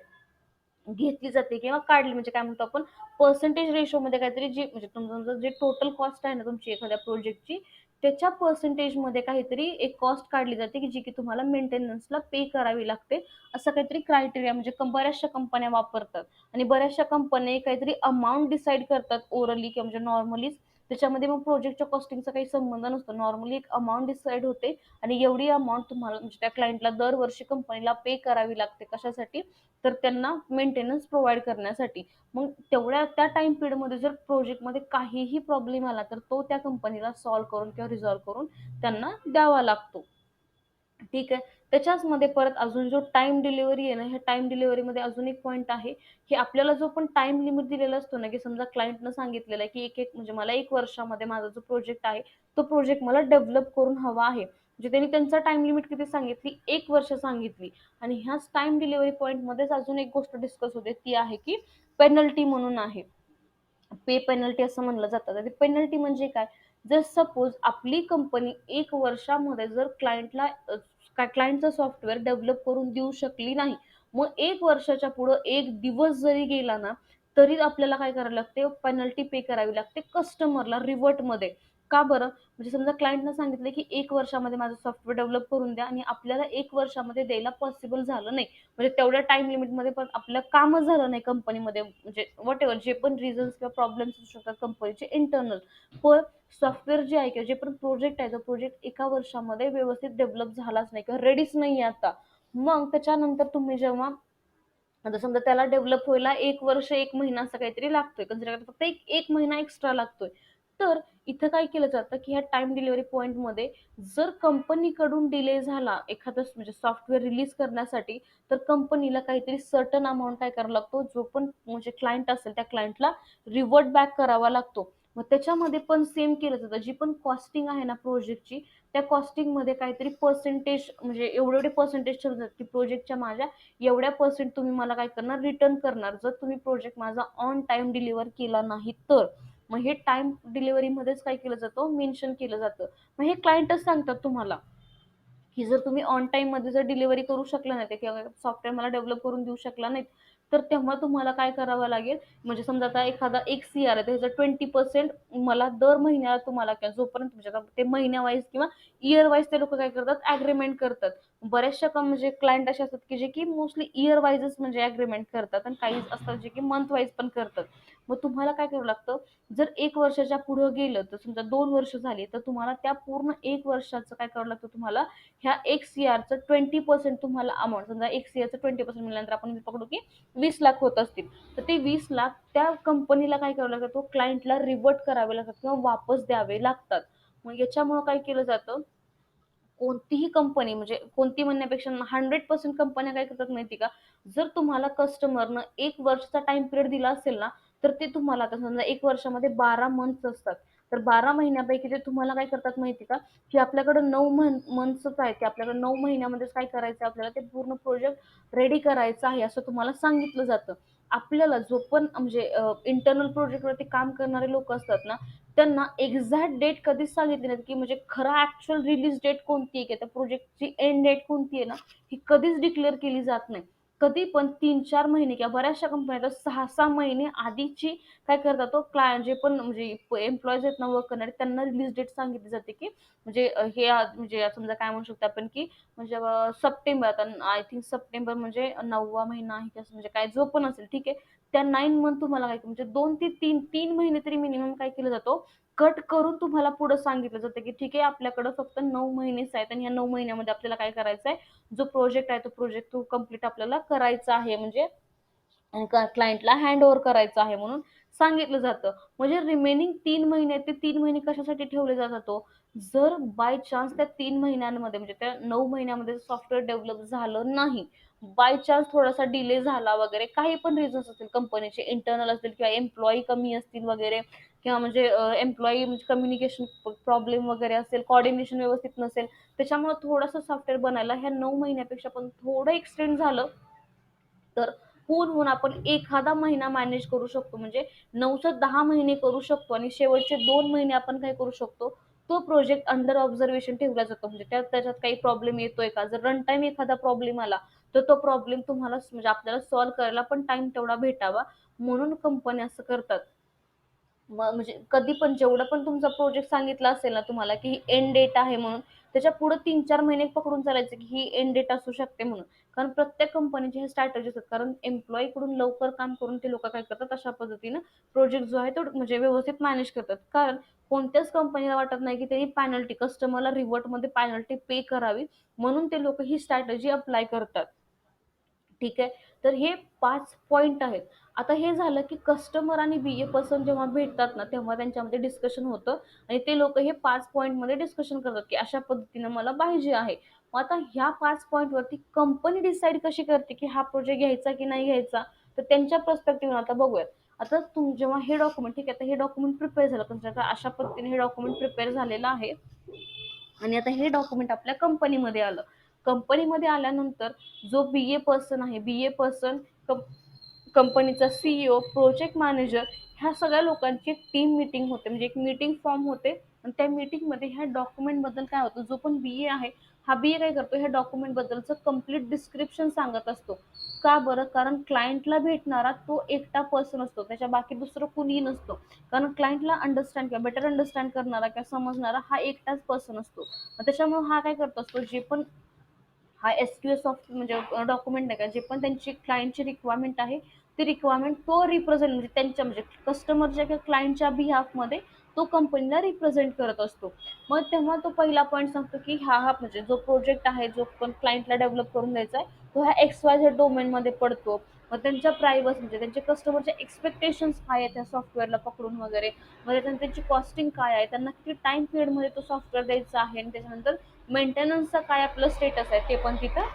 घेतली जाते किंवा काढली. म्हणजे काय म्हणतो आपण, पर्सेंटेज रेशोमध्ये काहीतरी जी म्हणजे तुमचं जे टोटल कॉस्ट आहे ना तुमची एखाद्या प्रोजेक्टची, त्याच्या पर्सेंटेजमध्ये काहीतरी एक कॉस्ट काढली जाते की जी की तुम्हाला मेंटेनन्सला पे करावी लागते. असं काहीतरी क्रायटेरिया म्हणजे बऱ्याचशा कंपन्या वापरतात. आणि बऱ्याचशा कंपन्या काहीतरी अमाऊंट डिसाईड करतात ओरली किंवा म्हणजे नॉर्मलीच. त्याच्यामध्ये मग प्रोजेक्टच्या कॉस्टिंगचा काही संबंध नसतो. नॉर्मली एक अमाऊंट डिसाईड होते आणि एवढी अमाऊंट तुम्हाला म्हणजे त्या क्लायंटला दरवर्षी कंपनीला पे करावी लागते. कशासाठी, तर त्यांना मेंटेनन्स प्रोव्हाइड करण्यासाठी. मग तेवढ्या त्या टाइम पिरियडमध्ये जर प्रोजेक्टमध्ये काहीही प्रॉब्लेम आला तर तो त्या कंपनीला सॉल्व्ह करून किंवा रिझॉल्व्ह करून त्यांना द्यावा लागतो. ठीक आहे. त्याच्याच मध्ये परत अजून जो टाइम डिलिव्हरी आहे ना, ह्या टाइम डिलिव्हरीमध्ये अजून एक पॉईंट आहे, की आपल्याला जो पण टाइम लिमिट दिलेला असतो ना, की समजा क्लायंटनं सांगितलेलं आहे, की एक म्हणजे मला 1 वर्षामध्ये माझा जो प्रोजेक्ट आहे, तो प्रोजेक्ट मला डेव्हलप करून हवा आहे. म्हणजे त्यांनी त्यांचा टाइम लिमिट किती सांगितली, 1 वर्ष सांगितली. आणि ह्याच टाइम डिलिव्हरी पॉईंटमध्येच अजून एक गोष्ट डिस्कस होते, ती आहे की पेनल्टी म्हणून आहे. पे पेनल्टी असं म्हणलं जातं. ते पेनल्टी म्हणजे काय? जर सपोज आपली कंपनी 1 वर्षामध्ये जर क्लायंटचं सॉफ्टवेअर डेव्हलप करून देऊ शकली नाही, मग 1 वर्षाच्या पुढं 1 दिवस जरी गेला ना, तरी आपल्याला काय करावं लागते, पेनल्टी पे करावी लागते कस्टमरला रिव्हर्टमध्ये. का बरं? म्हणजे समजा क्लायंटनं सांगितलं की 1 वर्षामध्ये माझं सॉफ्टवेअर डेव्हलप करून द्या आणि आपल्याला 1 वर्षामध्ये द्यायला पॉसिबल झालं नाही. म्हणजे तेवढ्या टाइम लिमिटमध्ये पण आपलं कामच झालं नाही कंपनीमध्ये, म्हणजे वॉट एव्हर जे पण रिझन्स किंवा प्रॉब्लेम्स असू शकतात कंपनीचे इंटरनल. पण सॉफ्टवेअर जे आहे किंवा जे पण प्रोजेक्ट आहे तो प्रोजेक्ट 1 वर्षामध्ये व्यवस्थित डेव्हलप झालाच नाही किंवा रेडीच नाही आहे आता. मग त्याच्यानंतर तुम्ही जेव्हा आता समजा त्याला डेव्हलप व्हायला 1 वर्ष 1 महिना असं काहीतरी लागतोय, कन्सिडर करा फक्त एक महिना एक्स्ट्रा लागतोय. तर इथं काय केलं जातं की ह्या टाइम डिलिव्हरी पॉईंटमध्ये जर कंपनीकडून डिले झाला एखादं म्हणजे सॉफ्टवेअर रिलीज करण्यासाठी, तर कंपनीला काहीतरी सर्टन अमाऊंट काय करावा लागतो, जो पण म्हणजे क्लायंट असेल त्या क्लायंटला रिव्हर्ट बॅक करावा लागतो. मग त्याच्यामध्ये पण सेम केलं जातं, जी पण कॉस्टिंग आहे ना प्रोजेक्टची, त्या कॉस्टिंगमध्ये काहीतरी पर्सेंटेज म्हणजे एवढे एवढे पर्सेंटेज ठरवतात की प्रोजेक्टच्या माझ्या एवढ्या पर्सेंट तुम्ही मला काय करणार, रिटर्न करणार जर तुम्ही प्रोजेक्ट माझा ऑन टाइम डिलिव्हर केला नाही तर. मग हे टाइम डिलिव्हरी मध्येच काय केलं जातं, मेन्शन केलं जातं. मग हे क्लायंटच सांगतात तुम्हाला की जर तुम्ही ऑन टाइम मध्ये जर डिलिव्हरी करू शकला नाही किंवा सॉफ्टवेअर मला डेव्हलप करून देऊ शकला नाहीत, तर तेव्हा तुम्हाला काय करावं लागेल. म्हणजे समजा आता एखादा 1 CR आहे, त्याचं 20% मला दर महिन्याला तुम्हाला किंवा जोपर्यंत तुमच्या ते महिन्या वाईज किंवा इयर वाईज ते लोक काय करतात, अग्रीमेंट करतात. बऱ्याचशा म्हणजे क्लायंट असे असतात की जे की मोस्टली इयर वाईजच म्हणजे अग्रीमेंट करतात, आणि काही असतात जे की मंथ वाईज पण करतात. मग तुम्हाला काय करावं लागतं, जर 1 वर्षाच्या पुढे गेलं तर समजा 2 वर्ष झाली, तर तुम्हाला त्या पूर्ण 1 वर्षाचं काय करावं लागतं, तुम्हाला ह्या 1 CRचं 20% तुम्हाला अमाऊंट, समजा 1 CRचं 20% मिळाल्यानंतर आपण पकडू की 20 लाख होत असतील, तर ते 20 लाख त्या कंपनीला काय करावं लागतं, तो क्लायंटला रिव्हर्ट करावे लागतात किंवा वापस द्यावे लागतात. मग याच्यामुळे काय केलं जातं, कोणतीही कंपनी म्हणजे कोणती म्हणण्यापेक्षा 100% कंपन्या काय करतात माहिती का, जर तुम्हाला कस्टमरनं 1 वर्षाचा टाइम पिरियड दिला असेल ना, तर ते तुम्हाला आता समजा 1 वर्षामध्ये 12 मंथ्स असतात, तर 12 महिन्यापैकी ते तुम्हाला काय करतात माहिती का, की आपल्याकडे 9 मंथ्सच आहे, की आपल्याकडे 9 महिन्यामध्येच काय करायचं, आपल्याला ते पूर्ण प्रोजेक्ट रेडी करायचं आहे असं तुम्हाला सांगितलं जातं. आपल्याला जो पण म्हणजे इंटरनल प्रोजेक्टवरती काम करणारे लोक असतात ना, त्यांना एक्झॅक्ट डेट कधीच सांगितली नाही, की म्हणजे खरा ऍक्च्युअल रिलीज डेट कोणती आहे, की त्या प्रोजेक्टची एंड डेट कोणती आहे ना, ही कधीच डिक्लेअर केली जात नाही. कधी पण 3-4 महिने किंवा बऱ्याचशा कंपन्या तर 6-6 महिने आधीची काय करतात, तो क्लायंट जे पण म्हणजे एम्प्लॉईज आहेत ना वर्क करणारे, त्यांना रिलीज डेट सांगितली जाते, की म्हणजे म्हणजे समजा काय म्हणू शकतो आपण, की म्हणजे सप्टेंबर, आता आय थिंक सप्टेंबर म्हणजे 9वा महिना आहे की असं, म्हणजे काय जो पण असेल ठीक आहे. त्या 9 मंथ तुम्हाला काय म्हणजे 2 ते 3 महिने तरी मिनिमम काय केलं जातो, कट करून तुम्हाला पुढे सांगितलं जातं, की ठीक आहे आपल्याकडे फक्त 9 महिनेच आहेत आणि या 9 महिन्यामध्ये आपल्याला काय करायचं आहे, जो प्रोजेक्ट आहे तो प्रोजेक्ट तो कम्प्लीट आपल्याला करायचा आहे, म्हणजे क्लायंटला हँड ओव्हर करायचं आहे म्हणून सांगितलं जातं. म्हणजे रिमेनिंग 3 महिने, ते 3 महिने कशासाठी ठेवले जातात, तो जर बाय चान्स त्या 3 महिन्यांमध्ये म्हणजे त्या 9 महिन्यामध्ये सॉफ्टवेअर डेव्हलप झालं नाही, बाय चान्स थोडासा डिले झाला वगैरे, काही पण रिझन्स असतील कंपनीचे, इंटरनल असतील किंवा एम्प्लॉई कमी असतील वगैरे, किंवा म्हणजे एम्प्लॉई म्हणजे कम्युनिकेशन प्रॉब्लेम वगैरे असेल, कोऑर्डिनेशन व्यवस्थित नसेल, त्याच्यामुळे थोडंसं सॉफ्टवेअर बनायला ह्या 9 महिन्यापेक्षा पण थोडं एक्सटेंड झालं तर होऊन आपण एखादा महिना मॅनेज करू शकतो, म्हणजे 9 ते 10 महिने करू शकतो आणि शेवटचे 2 महिने आपण काय करू शकतो, तो प्रोजेक्ट अंडर ऑब्झर्वेशन ठेवला जातो, म्हणजे त्याच्यात काही प्रॉब्लेम येतोय का, जर रन टाइम एखादा प्रॉब्लेम आला तर तो प्रॉब्लेम तुम्हाला म्हणजे आपल्याला सॉल्व्ह करायला पण टाइम तेवढा भेटावा, म्हणून कंपनी असं करतात. म्हणजे कधी पण जेवढं पण तुमचा प्रोजेक्ट सांगितला असेल ना तुम्हाला, की ही एंड डेट आहे म्हणून, त्याच्या पुढे 3-4 महिने पकडून चालायचं, की ही एंड डेट असू शकते म्हणून. कारण प्रत्येक कंपनीचे हे स्ट्रॅटेजी असतात, कारण एम्प्लॉई कडून लवकर काम करून ते लोक काय करतात, अशा पद्धतीनं प्रोजेक्ट जो आहे तो म्हणजे व्यवस्थित मॅनेज करतात. कारण कोणत्याच कंपनीला वाटत नाही की त्यांनी पॅनल्टी कस्टमरला रिव्हर्ट मध्ये पॅनल्टी पे करावी, म्हणून ते लोक ही स्ट्रॅटेजी अप्लाय करतात. ठीक आहे. तर हे 5 पॉइंट आहेत. आता हे झालं की कस्टमर आणि बीए पर्सन जेव्हा भेटतात ना, तेव्हा त्यांच्यामध्ये डिस्कशन होतं आणि ते लोक हे 5 पॉइंटमध्ये डिस्कशन करतात, की अशा पद्धतीनं मला पाहिजे आहे. मग आता ह्या 5 पॉइंटवरती कंपनी डिसाईड कशी करते, की हा प्रोजेक्ट घ्यायचा की नाही घ्यायचा. तर त्यांच्या पर्स्पेक्टिव्ह आता बघूयात. आता जेव्हा हे डॉक्युमेंट ठीक आहे, आता हे डॉक्युमेंट प्रिपेअर झालं तुमच्याकडे, अशा पद्धतीने हे डॉक्युमेंट प्रिपेअर झालेलं आहे आणि आता हे डॉक्युमेंट आपल्या कंपनीमध्ये आलं. कंपनीमध्ये आल्यानंतर जो बीए पर्सन आहे, बीए पर्सन, कंपनीचा सीईओ, प्रोजेक्ट मॅनेजर, ह्या सगळ्या लोकांची एक टीम मीटिंग होते, म्हणजे एक मीटिंग फॉर्म होते आणि त्या मीटिंग मध्ये ह्या डॉक्युमेंट बद्दल काय होतं, जो पण बीए आहे हा बीए काय करतो, ह्या डॉक्युमेंट बद्दलचं कम्प्लीट डिस्क्रिप्शन सांगत असतो. का बरं, कारण क्लायंटला भेटणारा तो एकटा पर्सन असतो, त्याच्या बाकी दुसरं कुणीही नसतो. कारण क्लायंटला अंडरस्टँड किंवा बेटर अंडरस्टँड करणारा किंवा समजणारा हा एकटाच पर्सन असतो. त्याच्यामुळे हा काय करत असतो, जे पण हा एसक्यूएस ऑफ म्हणजे डॉक्युमेंट नाही का, जे पण त्यांची क्लायंटची रिक्वायरमेंट आहे, ती रिक्वायरमेंट तो रिप्रेझेंट म्हणजे त्यांच्या म्हणजे कस्टमरच्या किंवा क्लायंटच्या बिहाफमध्ये तो कंपनीला रिप्रेझेंट करत असतो. मग तेव्हा तो पहिला पॉईंट सांगतो, की हा म्हणजे जो प्रोजेक्ट आहे, जो पण क्लायंटला डेव्हलप करून द्यायचा आहे, तो ह्या XYZ डोमेनमध्ये पडतो. मग त्यांच्या प्रायव्हसी म्हणजे त्यांचे कस्टमरचे एक्सपेक्टेशन्स काय आहेत त्या सॉफ्टवेअरला पकडून वगैरे, मग त्याच्यानंतर त्यांची कॉस्टिंग काय आहे, त्यांना किती टाइम पिरियडमध्ये तो सॉफ्टवेअर द्यायचा आहे, आणि त्याच्यानंतर मेंटेनन्सचा काय आपलं स्टेटस आहे ते पण तिथं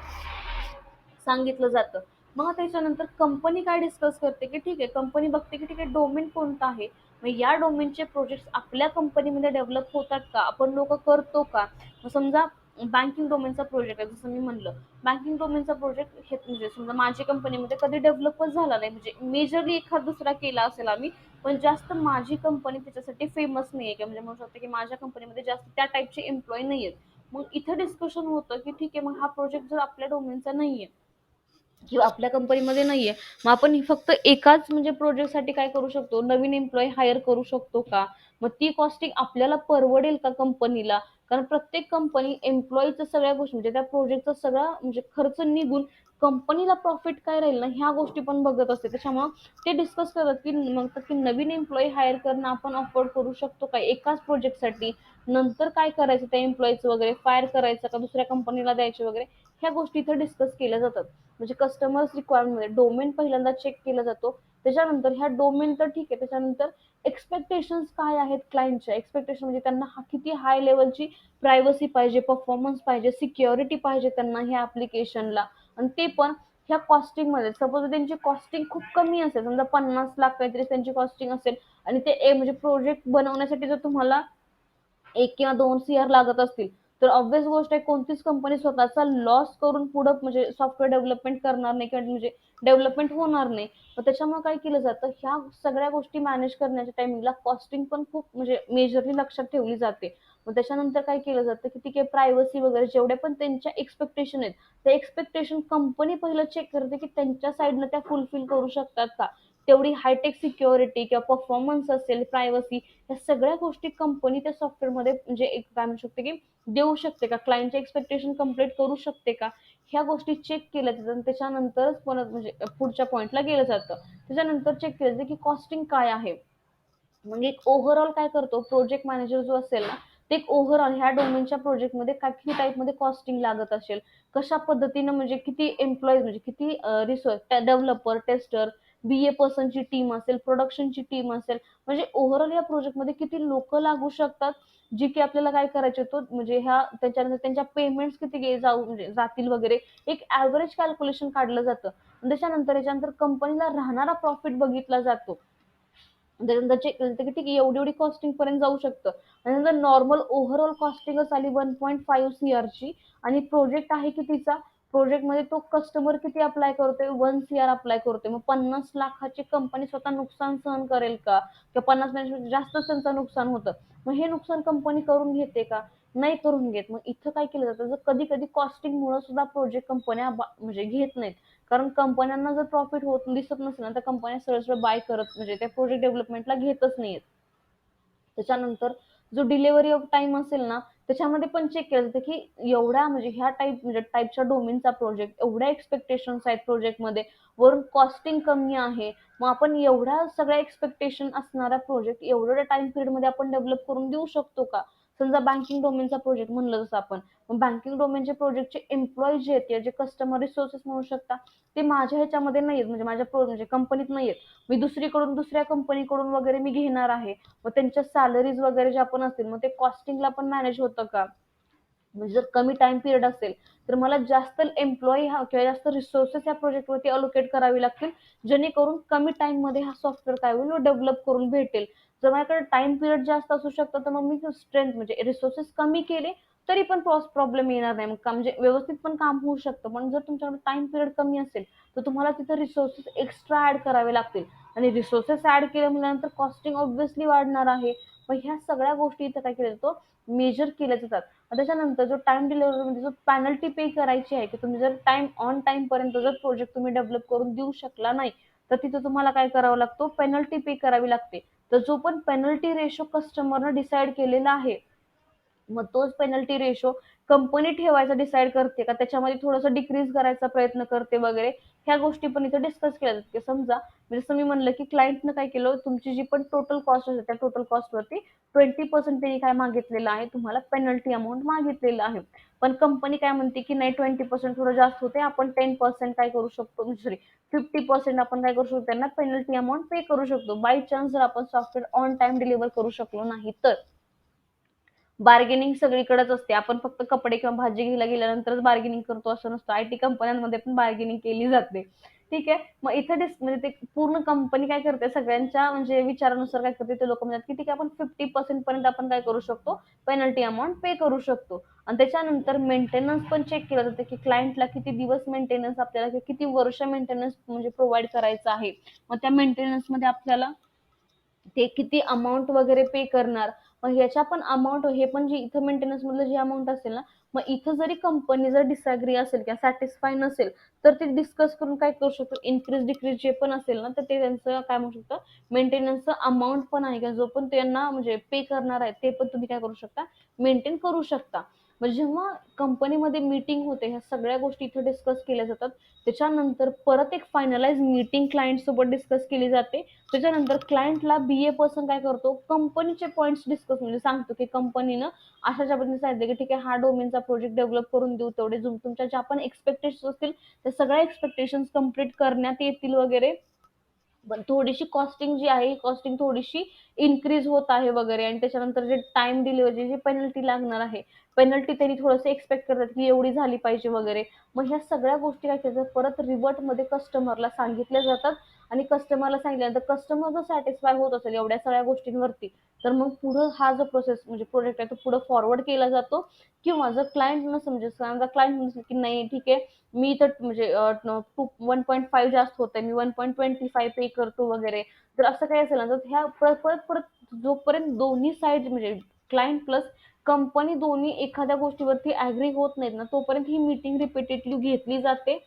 सांगितलं जातं. मग त्याच्यानंतर कंपनी काय डिस्कस करते, की ठीक आहे, कंपनी बघते की ठीक आहे डोमेन कोणता आहे, मग या डोमेनचे प्रोजेक्ट आपल्या कंपनीमध्ये डेव्हलप होतात का, आपण लोक करतो का. मग समजा बँकिंग डोमेनचा प्रोजेक्ट आहे, जसं मी म्हणलं बँकिंग डोमेनचा प्रोजेक्ट हे म्हणजे समजा माझ्या कंपनीमध्ये कधी डेव्हलपच झाला नाही, म्हणजे मेजरली एखाद दुसरा केला असेल आम्ही, पण जास्त माझी कंपनी त्याच्यासाठी फेमस नाहीये, की म्हणजे म्हणू शकतो की माझ्या कंपनीमध्ये जास्त त्या टाईपचे एम्प्लॉई नाहीयेत. मग इथं डिस्कशन होतं की ठीक आहे, मग हा प्रोजेक्ट जर आपल्या डोमेनचा नाहीये किंवा आपल्या कंपनीमध्ये नाहीये, मग आपण फक्त एकाच म्हणजे प्रोजेक्टसाठी काय करू शकतो, नवीन एम्प्लॉई हायर करू शकतो का. मग ती कॉस्टिंग आपल्याला परवडेल का कंपनीला. कारण प्रत्येक कंपनी एम्प्लॉईच्या सगळ्या गोष्टी म्हणजे त्या प्रोजेक्टचा सगळा म्हणजे खर्च निघून कंपनीला प्रॉफिट काय राहील ना, ह्या गोष्टी पण बघत असते. त्याच्यामुळे ते डिस्कस करतात की मग की नवीन एम्प्लॉई हायर करणं आपण अफोर्ड करू शकतो का एकाच प्रोजेक्टसाठी. नंतर काय करायचं त्या एम्प्लॉईचं वगैरे, फायर करायचं का दुसऱ्या कंपनीला द्यायचे वगैरे, ह्या गोष्टी इथं डिस्कस केल्या जातात. म्हणजे कस्टमर्स रिक्वायरमेंट डोमेन पहिल्यांदा चेक केला जातो. त्याच्यानंतर ह्या डोमेन तर ठीक आहे, त्याच्यानंतर एक्सपेक्टेशन्स काय आहेत क्लायंटच्या, एक्सपेक्टेशन म्हणजे त्यांना किती हाय लेवलची प्रायव्हसी पाहिजे, परफॉर्मन्स पाहिजे, सिक्युरिटी पाहिजे त्यांना ह्या ऍप्लिकेशनला. आणि ते पण ह्या कॉस्टिंग मध्ये, सपोज त्यांची कॉस्टिंग खूप कमी असेल, समजा 50 लाख काहीतरी त्यांची कॉस्टिंग असेल, आणि ते म्हणजे प्रोजेक्ट बनवण्यासाठी जर तुम्हाला 1 किंवा 2 CR लागत असतील, तर ऑब्व्हियस गोष्ट आहे, कोणतीच कंपनी स्वतःचा लॉस करून पुढे म्हणजे सॉफ्टवेअर डेव्हलपमेंट करणार नाही किंवा म्हणजे डेव्हलपमेंट होणार नाही. मग त्याच्यामुळे काय केलं जातं, ह्या सगळ्या गोष्टी मॅनेज करण्याच्या टायमिंगला कॉस्टिंग पण खूप म्हणजे मेजरली लक्षात ठेवली जाते. मग त्याच्यानंतर काय केलं जातं, की ठीक आहे, प्रायव्हसी वगैरे जेवढे पण त्यांच्या एक्सपेक्टेशन आहेत, ते एक्सपेक्टेशन कंपनी पहिलं चेक करते की त्यांच्या साईडनं त्या फुलफिल करू शकतात का. तेवढी हायटेक सिक्युरिटी किंवा परफॉर्मन्स असेल, प्रायव्हसी, या सगळ्या गोष्टी कंपनी त्या सॉफ्टवेअरमध्ये म्हणजे एक काय म्हणू शकते की देऊ शकते का, क्लायंटचे एक्सपेक्टेशन कम्प्लीट करू शकते का, ह्या गोष्टी चेक केल्या जातात. आणि त्याच्यानंतरच परत म्हणजे पुढच्या पॉईंटला गेलं जातं. त्याच्यानंतर चेक केलं जातं की कॉस्टिंग काय आहे. म्हणजे एक ओव्हरऑल काय करतो प्रोजेक्ट मॅनेजर जो असेल ना, ते एक ओव्हरऑल ह्या डोमेनच्या प्रोजेक्टमध्ये किती टाईपमध्ये कॉस्टिंग लागत असेल, कशा पद्धतीनं म्हणजे किती एम्प्लॉईज म्हणजे किती रिसोर्स, डेव्हलपर, टेस्टर, BA पर्सनची टीम असेल, प्रोडक्शनची टीम असेल, म्हणजे ओव्हरऑल या प्रोजेक्टमध्ये किती लोक लागू शकतात, जी की आपल्याला काय करायचे तो म्हणजे ह्या त्याच्यानंतर त्यांच्या पेमेंट्स किती जाऊ म्हणजे जातील वगैरे, एक ऍव्हरेज कॅल्क्युलेशन काढलं जातं. त्याच्यानंतर याच्यानंतर कंपनीला राहणारा प्रॉफिट बघितला जातो. त्याच्यानंतर चेक केलं की ठीक आहे, एवढी एवढी कॉस्टिंग पर्यंत जाऊ शकतं. आणि नंतर नॉर्मल ओव्हरऑल कॉस्टिंगच आली 1.5 CR ची. आणि प्रोजेक्ट आहे कितीचा, प्रोजेक्टमध्ये तो कस्टमर किती अप्लाय करतोय, 1 CR अप्लाय करतोय. मग 50 लाखाची कंपनी स्वतः नुकसान सहन करेल का, किंवा 50 जास्तच त्यांचं नुकसान होतं, मग हे नुकसान कंपनी करून घेते का, नाही करून घेत. मग इथं काय केलं जातं, जर कधी कधी कॉस्टिंग मुळे सुद्धा प्रोजेक्ट कंपन्या म्हणजे घेत नाहीत. कारण कंपन्यांना जर प्रॉफिट होत दिसत नसेल ना, तर कंपन्या सरळ सरळ बाय करत म्हणजे त्या प्रोजेक्ट डेव्हलपमेंटला घेतच नाहीत. त्याच्यानंतर जो डिलिव्हरी ऑफ टाइम असेल ना, त्याच्यामध्ये पण चेक केलं जातं की एवढ्या म्हणजे ह्या टाईपच्या डोमेनचा प्रोजेक्ट, एवढ्या एक्सपेक्टेशन्स आहेत प्रोजेक्टमध्ये, वरून कॉस्टिंग कमी आहे. मग आपण एवढ्या सगळ्या एक्सपेक्टेशन असणारा प्रोजेक्ट एवढ्या टाइम पिरियडमध्ये आपण डेव्हलप करून देऊ शकतो का. समजा बँकिंग डोमेनचा प्रोजेक्ट म्हणलं जसं आपण, मग बँकिंग डोमेनचे प्रोजेक्टचे एम्प्लॉई जे आहेत, जे कस्टमर रिसोर्सेस म्हणू शकता, ते माझ्या ह्याच्यामध्ये नाहीयेत, म्हणजे माझ्या म्हणजे कंपनीत नाहीयेत. मी दुसरीकडून दुसऱ्या कंपनीकडून वगैरे मी घेणार आहे. मग त्यांच्या सॅलरीज वगैरे ज्या पण असतील, मग ते कॉस्टिंगला पण मॅनेज होतं का. म्हणजे जर कमी टाइम पिरियड असेल, तर मला जास्त एम्प्लॉई हा किंवा जास्त रिसोर्सेस या प्रोजेक्टवरती अलोकेट करावी लागतील, जेणेकरून कमी टाइम मध्ये हा सॉफ्टवेअर काय होईल डेव्हलप करून भेटेल. जर माझ्याकडे टाइम पिरियड जास्त असू शकतं, तर मग मी स्ट्रेंथ म्हणजे रिसोर्सेस कमी केले तरी पण प्रॉब्लेम येणार नाही. मग म्हणजे व्यवस्थित पण काम होऊ शकतं. पण जर तुमच्याकडे टाइम पिरियड कमी असेल, तर तुम्हाला तिथे रिसोर्सेस एक्स्ट्रा ऍड करावे लागतील. आणि रिसोर्सेस ऍड केल्या म्हटल्यानंतर कॉस्टिंग ऑब्व्हियसली वाढणार आहे. मग ह्या सगळ्या गोष्टी इथं काय केलं जातं, मेजर केल्या जातात. त्याच्यानंतर जो टाइम डिलिव्हरी म्हणजे जो पेनल्टी पे करायची आहे, की तुम्ही जर टाइम ऑन टाइम पर्यंत जर प्रोजेक्ट तुम्ही डेव्हलप करून देऊ शकला नाही, तर तिथे तुम्हाला काय करावं लागतो, पेनल्टी पे करावी लागते. तर जो पण पेनल्टी रेशो कस्टमरनं डिसाईड केलेला आहे, मग तोच पेनल्टी रेशो कंपनी ठेवायचा डिसाईड करते का, त्याच्यामध्ये थोडंसं डिक्रीज करायचा प्रयत्न करते वगैरे, ह्या गोष्टी पण इथे डिस्कस केल्या जातात. की समजा जसं मी म्हणलं की क्लायंटनं काय केलं, तुमची जी पण टोटल कॉस्ट असेल त्या टोटल कॉस्टवरती 20% त्यांनी काय मागितलेलं आहे, तुम्हाला पेनल्टी अमाऊंट मागितलेलं आहे. पण कंपनी काय म्हणते की नाही, 20% थोडं जास्त होते, आपण 10% काय करू शकतो, सॉरी 50% आपण काय करू शकतो, त्यांना पेनल्टी अमाऊंट पे करू शकतो, बाय चान्स जर आपण सॉफ्टवेअर ऑन टाइम डिलिव्हर करू शकलो नाही तर. बार्गेनिंग सगळीकडेच असते. आपण फक्त कपडे किंवा भाजी घ्यायला गेल्यानंतरच बार्गेनिंग करतो असं नसतं. आयटी कंपन्यांमध्ये पण बार्गेनिंग केली जाते. ठीक आहे. मग इथे म्हणजे ते पूर्ण कंपनी काय करते, सगळ्यांच्या म्हणजे विचारानुसार काय करते, ते लोक म्हणतात की ठीक आहे, आपण 50% पर्यंत आपण काय करू शकतो, पेनल्टी अमाऊंट पे करू शकतो. आणि त्याच्यानंतर मेंटेनन्स पण चेक केलं जातं की क्लायंटला किती दिवस मेंटेनन्स आपल्याला किती वर्ष मेंटेनन्स म्हणजे प्रोव्हाइड करायचं आहे. मग त्या मेंटेनन्स मध्ये आपल्याला ते किती अमाऊंट वगैरे पे करणार. मग ह्याच्या पण अमाऊंट हे पण जे इथं मेंटेनन्स मधलं जे अमाऊंट असेल ना, मग इथं जरी कंपनी जर डिसअग्री असेल किंवा सॅटिस्फाय नसेल, तर ते डिस्कस करून काय करू शकतो, इन्क्रीज डिक्रीज जे पण असेल ना, तर ते त्यांचं काय म्हणू शकतं, मेंटेनन्सचं अमाऊंट पण आहे का जो पण त्यांना म्हणजे पे करणार आहे, ते पण तुम्ही काय करू शकता, मेंटेन करू शकता. म्हणजे जेव्हा कंपनीमध्ये मीटिंग होते, ह्या सगळ्या गोष्टी इथे डिस्कस केल्या जातात. त्याच्यानंतर परत एक फायनलाइज मीटिंग क्लायंट सोबत डिस्कस केली जाते. त्याच्यानंतर क्लायंटला BA पर्सन काय करतो, कंपनीचे पॉईंट्स डिस्कस म्हणजे सांगतो की कंपनीनं अशाच्या पद्धतीने सांगितलं की ठीक आहे, हा डोमेनचा प्रोजेक्ट डेव्हलप करून देऊ, तेवढे तुमच्या ज्या पण एक्सपेक्टेशन असतील त्या सगळ्या एक्सपेक्टेशन कम्प्लीट करण्यात येतील वगैरे. पण थोडीशी कॉस्टिंग जी आहे, कॉस्टिंग थोडीशी इन्क्रीज होत आहे वगैरे. आणि त्याच्यानंतर जे टाइम डिलिव्हरी जी पेनल्टी लागणार आहे, पेनल्टी त्यांनी थोडंसं एक्सपेक्ट करतात की एवढी झाली पाहिजे वगैरे. मग ह्या सगळ्या गोष्टी काय करतात, परत रिव्हर्ट मध्ये कस्टमरला सांगितल्या जातात. आणि कस्टमरला सांगितल्यानंतर कस्टमर जर सॅटिस्फाय होत असेल एवढ्या सगळ्या गोष्टींवरती, तर मग पुढं हा जो प्रोसेस म्हणजे प्रोजेक्ट आहे तो पुढे फॉरवर्ड केला जातो. किंवा जर क्लायंट नसेल म्हणजे समजा क्लायंट नसेल की नाही ठीक आहे, मी तर म्हणजे 1.5 जास्त होत आहे, मी 1.25 पे करतो वगैरे, जर असं काही असेल ना तर ह्या परत परत परत जोपर्यंत दोन्ही साईड म्हणजे क्लायंट प्लस कंपनी दोन्ही एखाद्या गोष्टीवरती ऍग्री होत नाहीत ना तोपर्यंत ही मीटिंग रिपीटेडली घेतली जाते.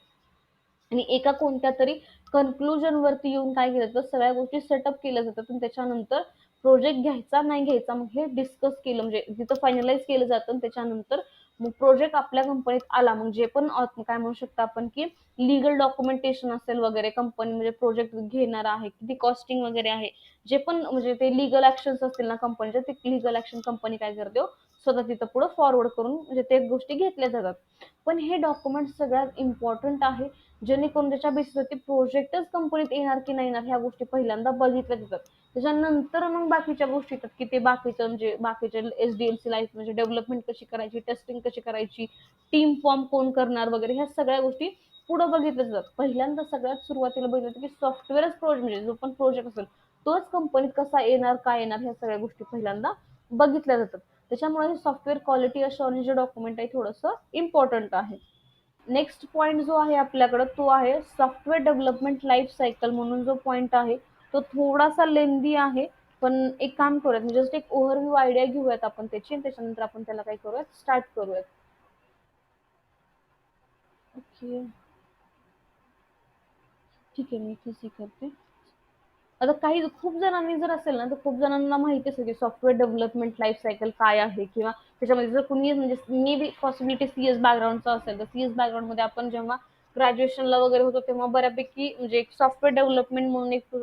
आणि एका कोणत्या तरी कन्क्लुजन वरती येऊन काय केलं जातं, सगळ्या गोष्टी सेटअप केल्या जातात आणि त्याच्यानंतर प्रोजेक्ट घ्यायचा नाही घ्यायचा मग हे डिस्कस केलं म्हणजे तिथं फायनलाइज केलं जातं आणि त्याच्यानंतर मग प्रोजेक्ट आपल्या कंपनीत आला मग जे पण काय म्हणू शकतो आपण की लीगल डॉक्युमेंटेशन असेल वगैरे कंपनी म्हणजे प्रोजेक्ट घेणार आहे किती कॉस्टिंग वगैरे आहे, जे पण म्हणजे ते लीगल ऍक्शन्स असतील ना कंपनीचे ते लीगल ऍक्शन कंपनी काय करते हो, स्वतः तिथं पुढे फॉरवर्ड करून म्हणजे ते गोष्टी घेतल्या जातात. पण हे डॉक्युमेंट सगळ्यात इम्पॉर्टंट आहे जेणेकरून त्याच्या बेसिसवरती प्रोजेक्टच कंपनीत येणार की नाही येणार ह्या गोष्टी पहिल्यांदा बघितल्या जातात. त्याच्यानंतर मग बाकीच्या गोष्टी येतात की ते बाकीचं म्हणजे बाकीचे एसडीएलसी लाईफ म्हणजे डेव्हलपमेंट कशी करायची, टेस्टिंग कशी करायची, टीम फॉर्म कोण करणार वगैरे ह्या सगळ्या गोष्टी पुढे बघितल्या जातात. पहिल्यांदा सगळ्यात सुरुवातीला बघितलं की सॉफ्टवेअरच प्रोजेक्ट म्हणजे जो पण प्रोजेक्ट असेल तोच कंपनीत कसा येणार काय येणार ह्या सगळ्या गोष्टी पहिल्यांदा बघितल्या जातात. त्याच्यामुळे सॉफ्टवेअर क्वालिटी अशुरन्स जे डॉक्युमेंट आहे थोडंसं इम्पॉर्टंट आहे. नेक्स्ट पॉइंट जो आहे आपल्याकडे तो आहे सॉफ्टवेअर डेव्हलपमेंट लाईफ सायकल म्हणून जो पॉइंट आहे तो थोडासा लेंदी आहे. पण एक काम करूयात म्हणजे जस्ट एक ओव्हरव्ह्यू आयडिया घेऊयात आपण त्याची त्याच्यानंतर आपण त्याला काय करूयात स्टार्ट करूयात. ओके, ठीक आहे मी इथे करते. आता काही खूप जणांनी जर असेल ना तर खूप जणांना माहिती असेल की सॉफ्टवेअर डेव्हलपमेंट लाईफ सायकल काय आहे किंवा त्याच्यामध्ये जर कुणी म्हणजे मी बी पॉसिबिलिटी सीएस बॅकग्राऊंडचा असेल तर सीएस बॅकग्राऊंड मध्ये आपण जेव्हा ग्रॅज्युएशनला वगैरे होतो तेव्हा बऱ्यापैकी म्हणजे एक सॉफ्टवेअर डेव्हलपमेंट म्हणून एक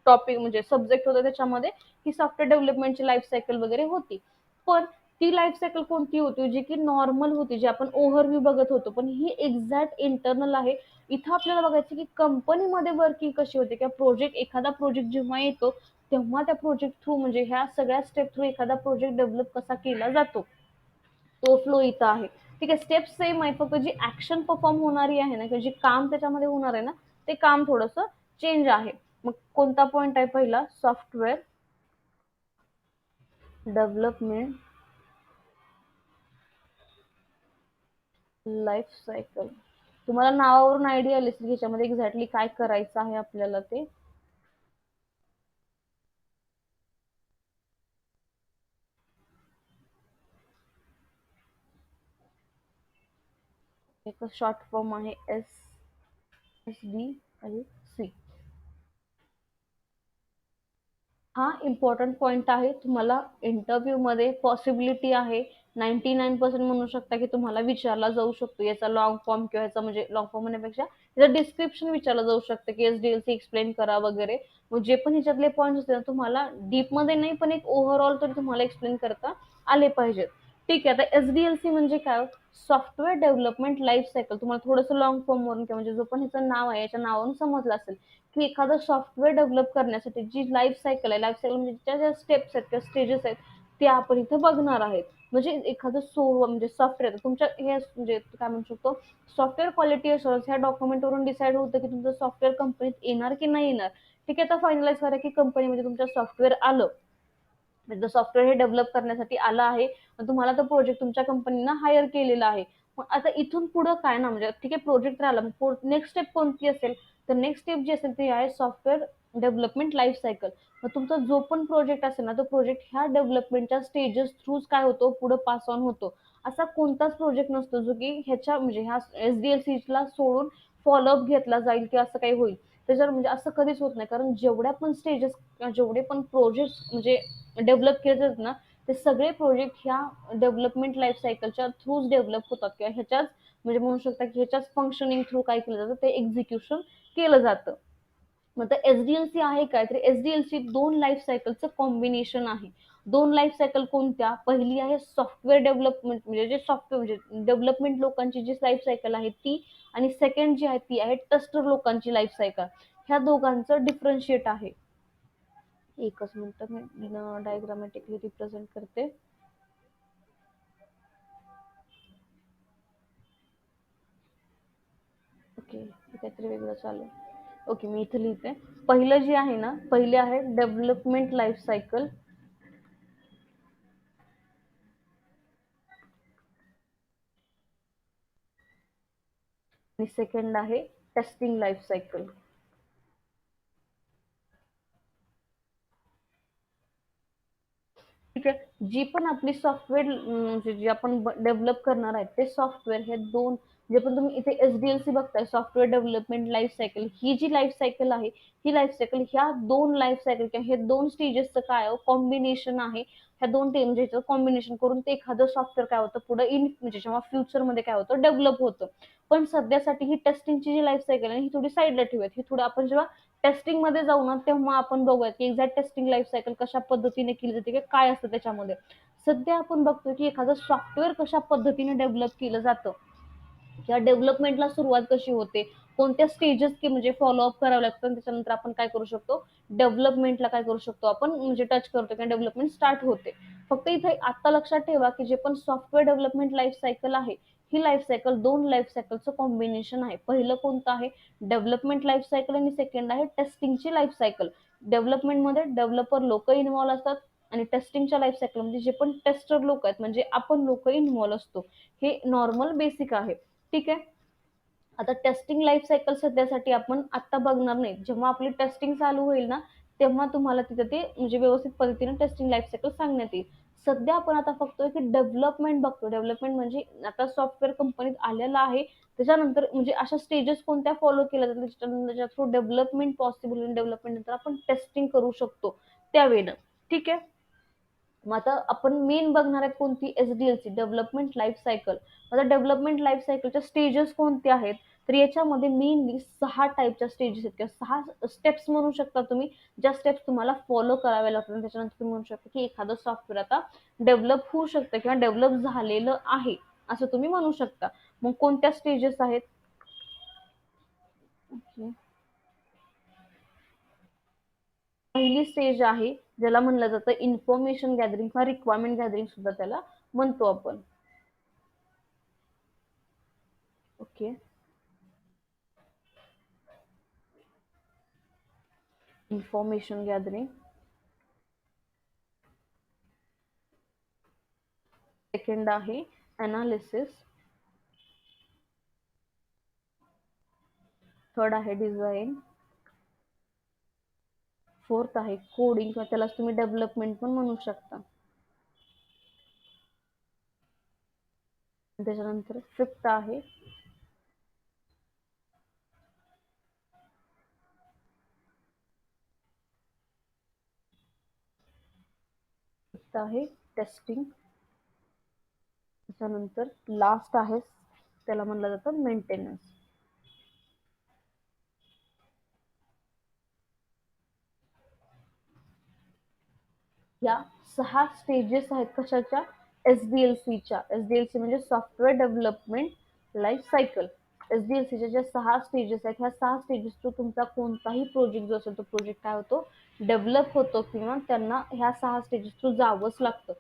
टॉपिक म्हणजे सब्जेक्ट होता त्याच्यामध्ये की सॉफ्टवेअर डेव्हलपमेंटची लाईफ सायकल वगैरे होती. पण ती लाईफ सायकल कोणती होती जी की नॉर्मल होती जी आपण ओव्हरव्ह्यू बघत होतो पण ही एक्झॅक्ट इंटरनल आहे. इथं आपल्याला बघायचं की कंपनीमध्ये वर्किंग कशी होते किंवा प्रोजेक्ट एखादा प्रोजेक्ट जेव्हा येतो तेव्हा त्या प्रोजेक्ट थ्रू म्हणजे ह्या सगळ्या स्टेप थ्रू एखादा प्रोजेक्ट डेव्हलप कसा केला जातो तो फ्लो इथं आहे. ठीक आहे, स्टेप सेम आहे फक्त जी ऍक्शन परफॉर्म होणारी आहे ना किंवा जे काम त्याच्यामध्ये होणार आहे ना ते काम थोडंसं चेंज आहे. मग कोणता पॉइंट आहे पहिला सॉफ्टवेअर डेव्हलपमेंट लाईफ सायकल. तुम्हाला नावावरून आयडिया आली की ह्याच्यामध्ये एक्झॅक्टली काय करायचं आहे आपल्याला ते. एक शॉर्ट फॉर्म आहे SDLC. हा इम्पॉर्टंट पॉइंट आहे तुम्हाला इंटरव्ह्यू मध्ये पॉसिबिलिटी आहे 99% म्हणू शकता की तुम्हाला विचारला जाऊ शकतो याचा लॉंग फॉर्म किंवा याचा म्हणजे लॉंग फॉर्म म्हणण्यापेक्षा याचं डिस्क्रिप्शन विचारलं जाऊ शकतं की एसडीएलसी एक्सप्लेन करा वगैरे. मग जे पण ह्याच्यातले पॉईंट असतील ना तुम्हाला डीप मध्ये नाही पण एक ओव्हरऑल तरी तुम्हाला एक्सप्लेन करता आले पाहिजेत. ठीक आहे, आता एसडीएलसी म्हणजे काय, सॉफ्टवेअर डेव्हलपमेंट लाईफ सायकल. तुम्हाला थोडंसं लॉंग फॉर्म वरून किंवा म्हणजे जो पण ह्याचं नाव आहे याच्या नावावरून समजलं असेल की एखादं सॉफ्टवेअर डेव्हलप करण्यासाठी जी लाईफ सायकल आहे लाईफ सायकल म्हणजे ज्या स्टेप्स आहेत किंवा स्टेजेस आहेत ते आपण इथे बघणार आहेत. म्हणजे एखादं म्हणजे सॉफ्टवेअर तुमच्या हे म्हणजे काय म्हणू शकतो सॉफ्टवेअर क्वालिटी अशुरन्स ह्या डॉक्युमेंट वरून डिसाईड होतं की तुमचं सॉफ्टवेअर कंपनीत येणार की नाही येणार. ठीक आहे, आता फायनलाइज करा की कंपनीमध्ये तुमच्या सॉफ्टवेअर आलं म्हणजे सॉफ्टवेअर हे डेव्हलप करण्यासाठी आलं आहे तुम्हाला तो प्रोजेक्ट तुमच्या कंपनीनं हायर केलेला आहे. मग आता इथून पुढे काय ना म्हणजे ठीक आहे प्रोजेक्ट राहिला मग नेक्स्ट स्टेप कोणती असेल तर नेक्स्ट स्टेप जी असेल ती आहे सॉफ्टवेअर डेव्हलपमेंट लाईफ सायकल. मग तुमचा जो पण प्रोजेक्ट असेल ना तो प्रोजेक्ट ह्या डेव्हलपमेंटच्या स्टेजेस थ्रूच काय होतो पुढे पास ऑन होतो. असा कोणताच प्रोजेक्ट नसतो जो की ह्याच्या म्हणजे ह्या एसडीएलसी ला सोडून फॉलोअप घेतला जाईल किंवा असं काही होईल. त्याच्यावर म्हणजे असं कधीच होत नाही कारण जेवढ्या पण स्टेजेस जेवढे पण प्रोजेक्ट म्हणजे डेव्हलप केले जातात ना ते सगळे प्रोजेक्ट ह्या डेव्हलपमेंट लाईफ सायकलच्या थ्रूच डेव्हलप होतात किंवा ह्याच्याच म्हणजे म्हणू शकता की ह्याच्याच फंक्शनिंग थ्रू काय केलं जातं ते एक्झिक्युशन केलं जातं. मग तर एसडीएलसी आहे काय तर एसडीएलसी दोन लाईफ सायकलचं कॉम्बिनेशन आहे. दोन लाईफ सायकल कोणत्या, पहिली आहे सॉफ्टवेअर डेव्हलपमेंट म्हणजे जे सॉफ्टवेअर म्हणजे डेव्हलपमेंट लोकांची जी लाईफ सायकल आहे ती आणि सेकंड जी आहे ती आहे टेस्टर लोकांची लाईफ सायकल. ह्या दोघांचं डिफरन्शिएट आहे. एकच मिनिट मी डायग्रामॅटिकली रिप्रेझेंट करते. ओके, काहीतरी वेगळं चालू. ओके, मी इथे लिहिते. पहिलं जे आहे ना, पहिले आहे डेव्हलपमेंट लाईफ सायकल आणि सेकंड आहे टेस्टिंग लाईफ सायकल. ठीक आहे. जी पण आपली सॉफ्टवेअर म्हणजे जे आपण डेव्हलप करणार आहे ते सॉफ्टवेअर हे दोन, जे पण तुम्ही इथे SDLC बघताय, सॉफ्टवेअर डेव्हलपमेंट लाईफ सायकल, ही जी लाईफ सायकल आहे, ही लाईफ सायकल ह्या दोन लाईफ सायकल किंवा हे दोन स्टेजेसचं काय कॉम्बिनेशन आहे. ह्या दोन टे म्हणजे कॉम्बिनेशन करून ते एखादं सॉफ्टवेअर काय होतं पुढे इन म्हणजे जेव्हा फ्युचरमध्ये काय होतं डेव्हलप होतं. पण सध्यासाठी ही टेस्टिंगची जी लाईफ सायकल आहे ही थोडी साईडला ठेवूयात. ही थोडं आपण जेव्हा टेस्टिंग मध्ये जाऊ ना तेव्हा आपण बघूयात की एक्झॅक्ट टेस्टिंग लाईफ सायकल कशा पद्धतीने केली जाते किंवा काय असतं त्याच्यामध्ये. सध्या आपण बघतो की एखादं सॉफ्टवेअर कशा पद्धतीने डेव्हलप केलं जातं किंवा डेव्हलपमेंटला सुरुवात कशी होते, कोणत्या स्टेजेस की म्हणजे फॉलोअप करावं लागतं, त्याच्यानंतर आपण काय करू शकतो, डेव्हलपमेंटला काय करू शकतो आपण म्हणजे टच करतो किंवा डेव्हलपमेंट स्टार्ट होते. फक्त इथे आता लक्षात ठेवा की जे पण सॉफ्टवेअर डेव्हलपमेंट लाईफ सायकल आहे, ही लाईफ सायकल दोन लाईफ सायकलचं कॉम्बिनेशन आहे. पहिलं कोणतं आहे, डेव्हलपमेंट लाईफ सायकल आणि सेकंड आहे टेस्टिंगची लाईफ सायकल. डेव्हलपमेंटमध्ये डेव्हलपर लोक इन्व्हॉल्व असतात आणि टेस्टिंगच्या लाईफ सायकल म्हणजे जे पण टेस्टर लोक आहेत म्हणजे आपण लोक इन्व्हॉल्व असतो. हे नॉर्मल बेसिक आहे. ठीक आहे. आता टेस्टिंग लाईफ सायकल सध्यासाठी आपण आता बघणार नाही. जेव्हा आपली टेस्टिंग चालू होईल ना तेव्हा तुम्हाला तिथे ते म्हणजे व्यवस्थित पद्धतीने टेस्टिंग लाईफ सायकल सांगण्यात येईल. सध्या आपण आता बघतोय की डेव्हलपमेंट बघतो. डेव्हलपमेंट म्हणजे आता सॉफ्टवेअर कंपनीत आलेला आहे, त्याच्यानंतर म्हणजे अशा स्टेजेस कोणत्या फॉलो केल्या जातात त्याच्या थ्रू डेव्हलपमेंट पॉसिबल होईल. डेव्हलपमेंट नंतर आपण टेस्टिंग करू शकतो त्यावेळेला. ठीक आहे. मग आता आपण मेन बघणार आहे कोणती, SDLC डेव्हलपमेंट लाईफ सायकल. आता डेव्हलपमेंट लाईफ सायकलच्या स्टेजेस कोणते आहेत, तर याच्यामध्ये मेनली 6 टाईपच्या स्टेजेस आहेत किंवा 6 स्टेप्स म्हणू शकता तुम्ही, ज्या स्टेप्स तुम्हाला फॉलो कराव्या लागतात. त्याच्यानंतर तुम्ही म्हणू शकता की एखादं सॉफ्टवेअर आता डेव्हलप होऊ शकतं किंवा डेव्हलप झालेलं आहे असं तुम्ही म्हणू शकता. मग कोणत्या स्टेजेस आहेत. Okay. पहिली स्टेज आहे ज्याला म्हणलं जातं इन्फॉर्मेशन गॅदरिंग किंवा रिक्वायरमेंट गॅदरिंग सुद्धा त्याला म्हणतो आपण. ओके. Information gathering. सेकंड आहे अनालिसिस. थर्ड आहे डिझाईन. फोर्थ आहे कोडिंग किंवा त्याला तुम्ही डेव्हलपमेंट पण म्हणू शकता. त्याच्यानंतर फिफ्थ आहे टेस्टिंग. त्याच्यानंतर लास्ट आहे त्याला म्हणलं जातं मेंटेनन्स. या 6 स्टेजेस आहेत कशाच्या, SDLCच्या. SDLC म्हणजे सॉफ्टवेअर डेव्हलपमेंट लाईफ सायकल. SDLCच्या ज्या 6 स्टेजेस आहेत ह्या 6 स्टेजेस थ्रू तुमचा कोणताही प्रोजेक्ट जो असेल तो प्रोजेक्ट काय होतो, डेव्हलप होतो किंवा त्यांना ह्या 6 स्टेजेस थ्रू जावंच लागतं.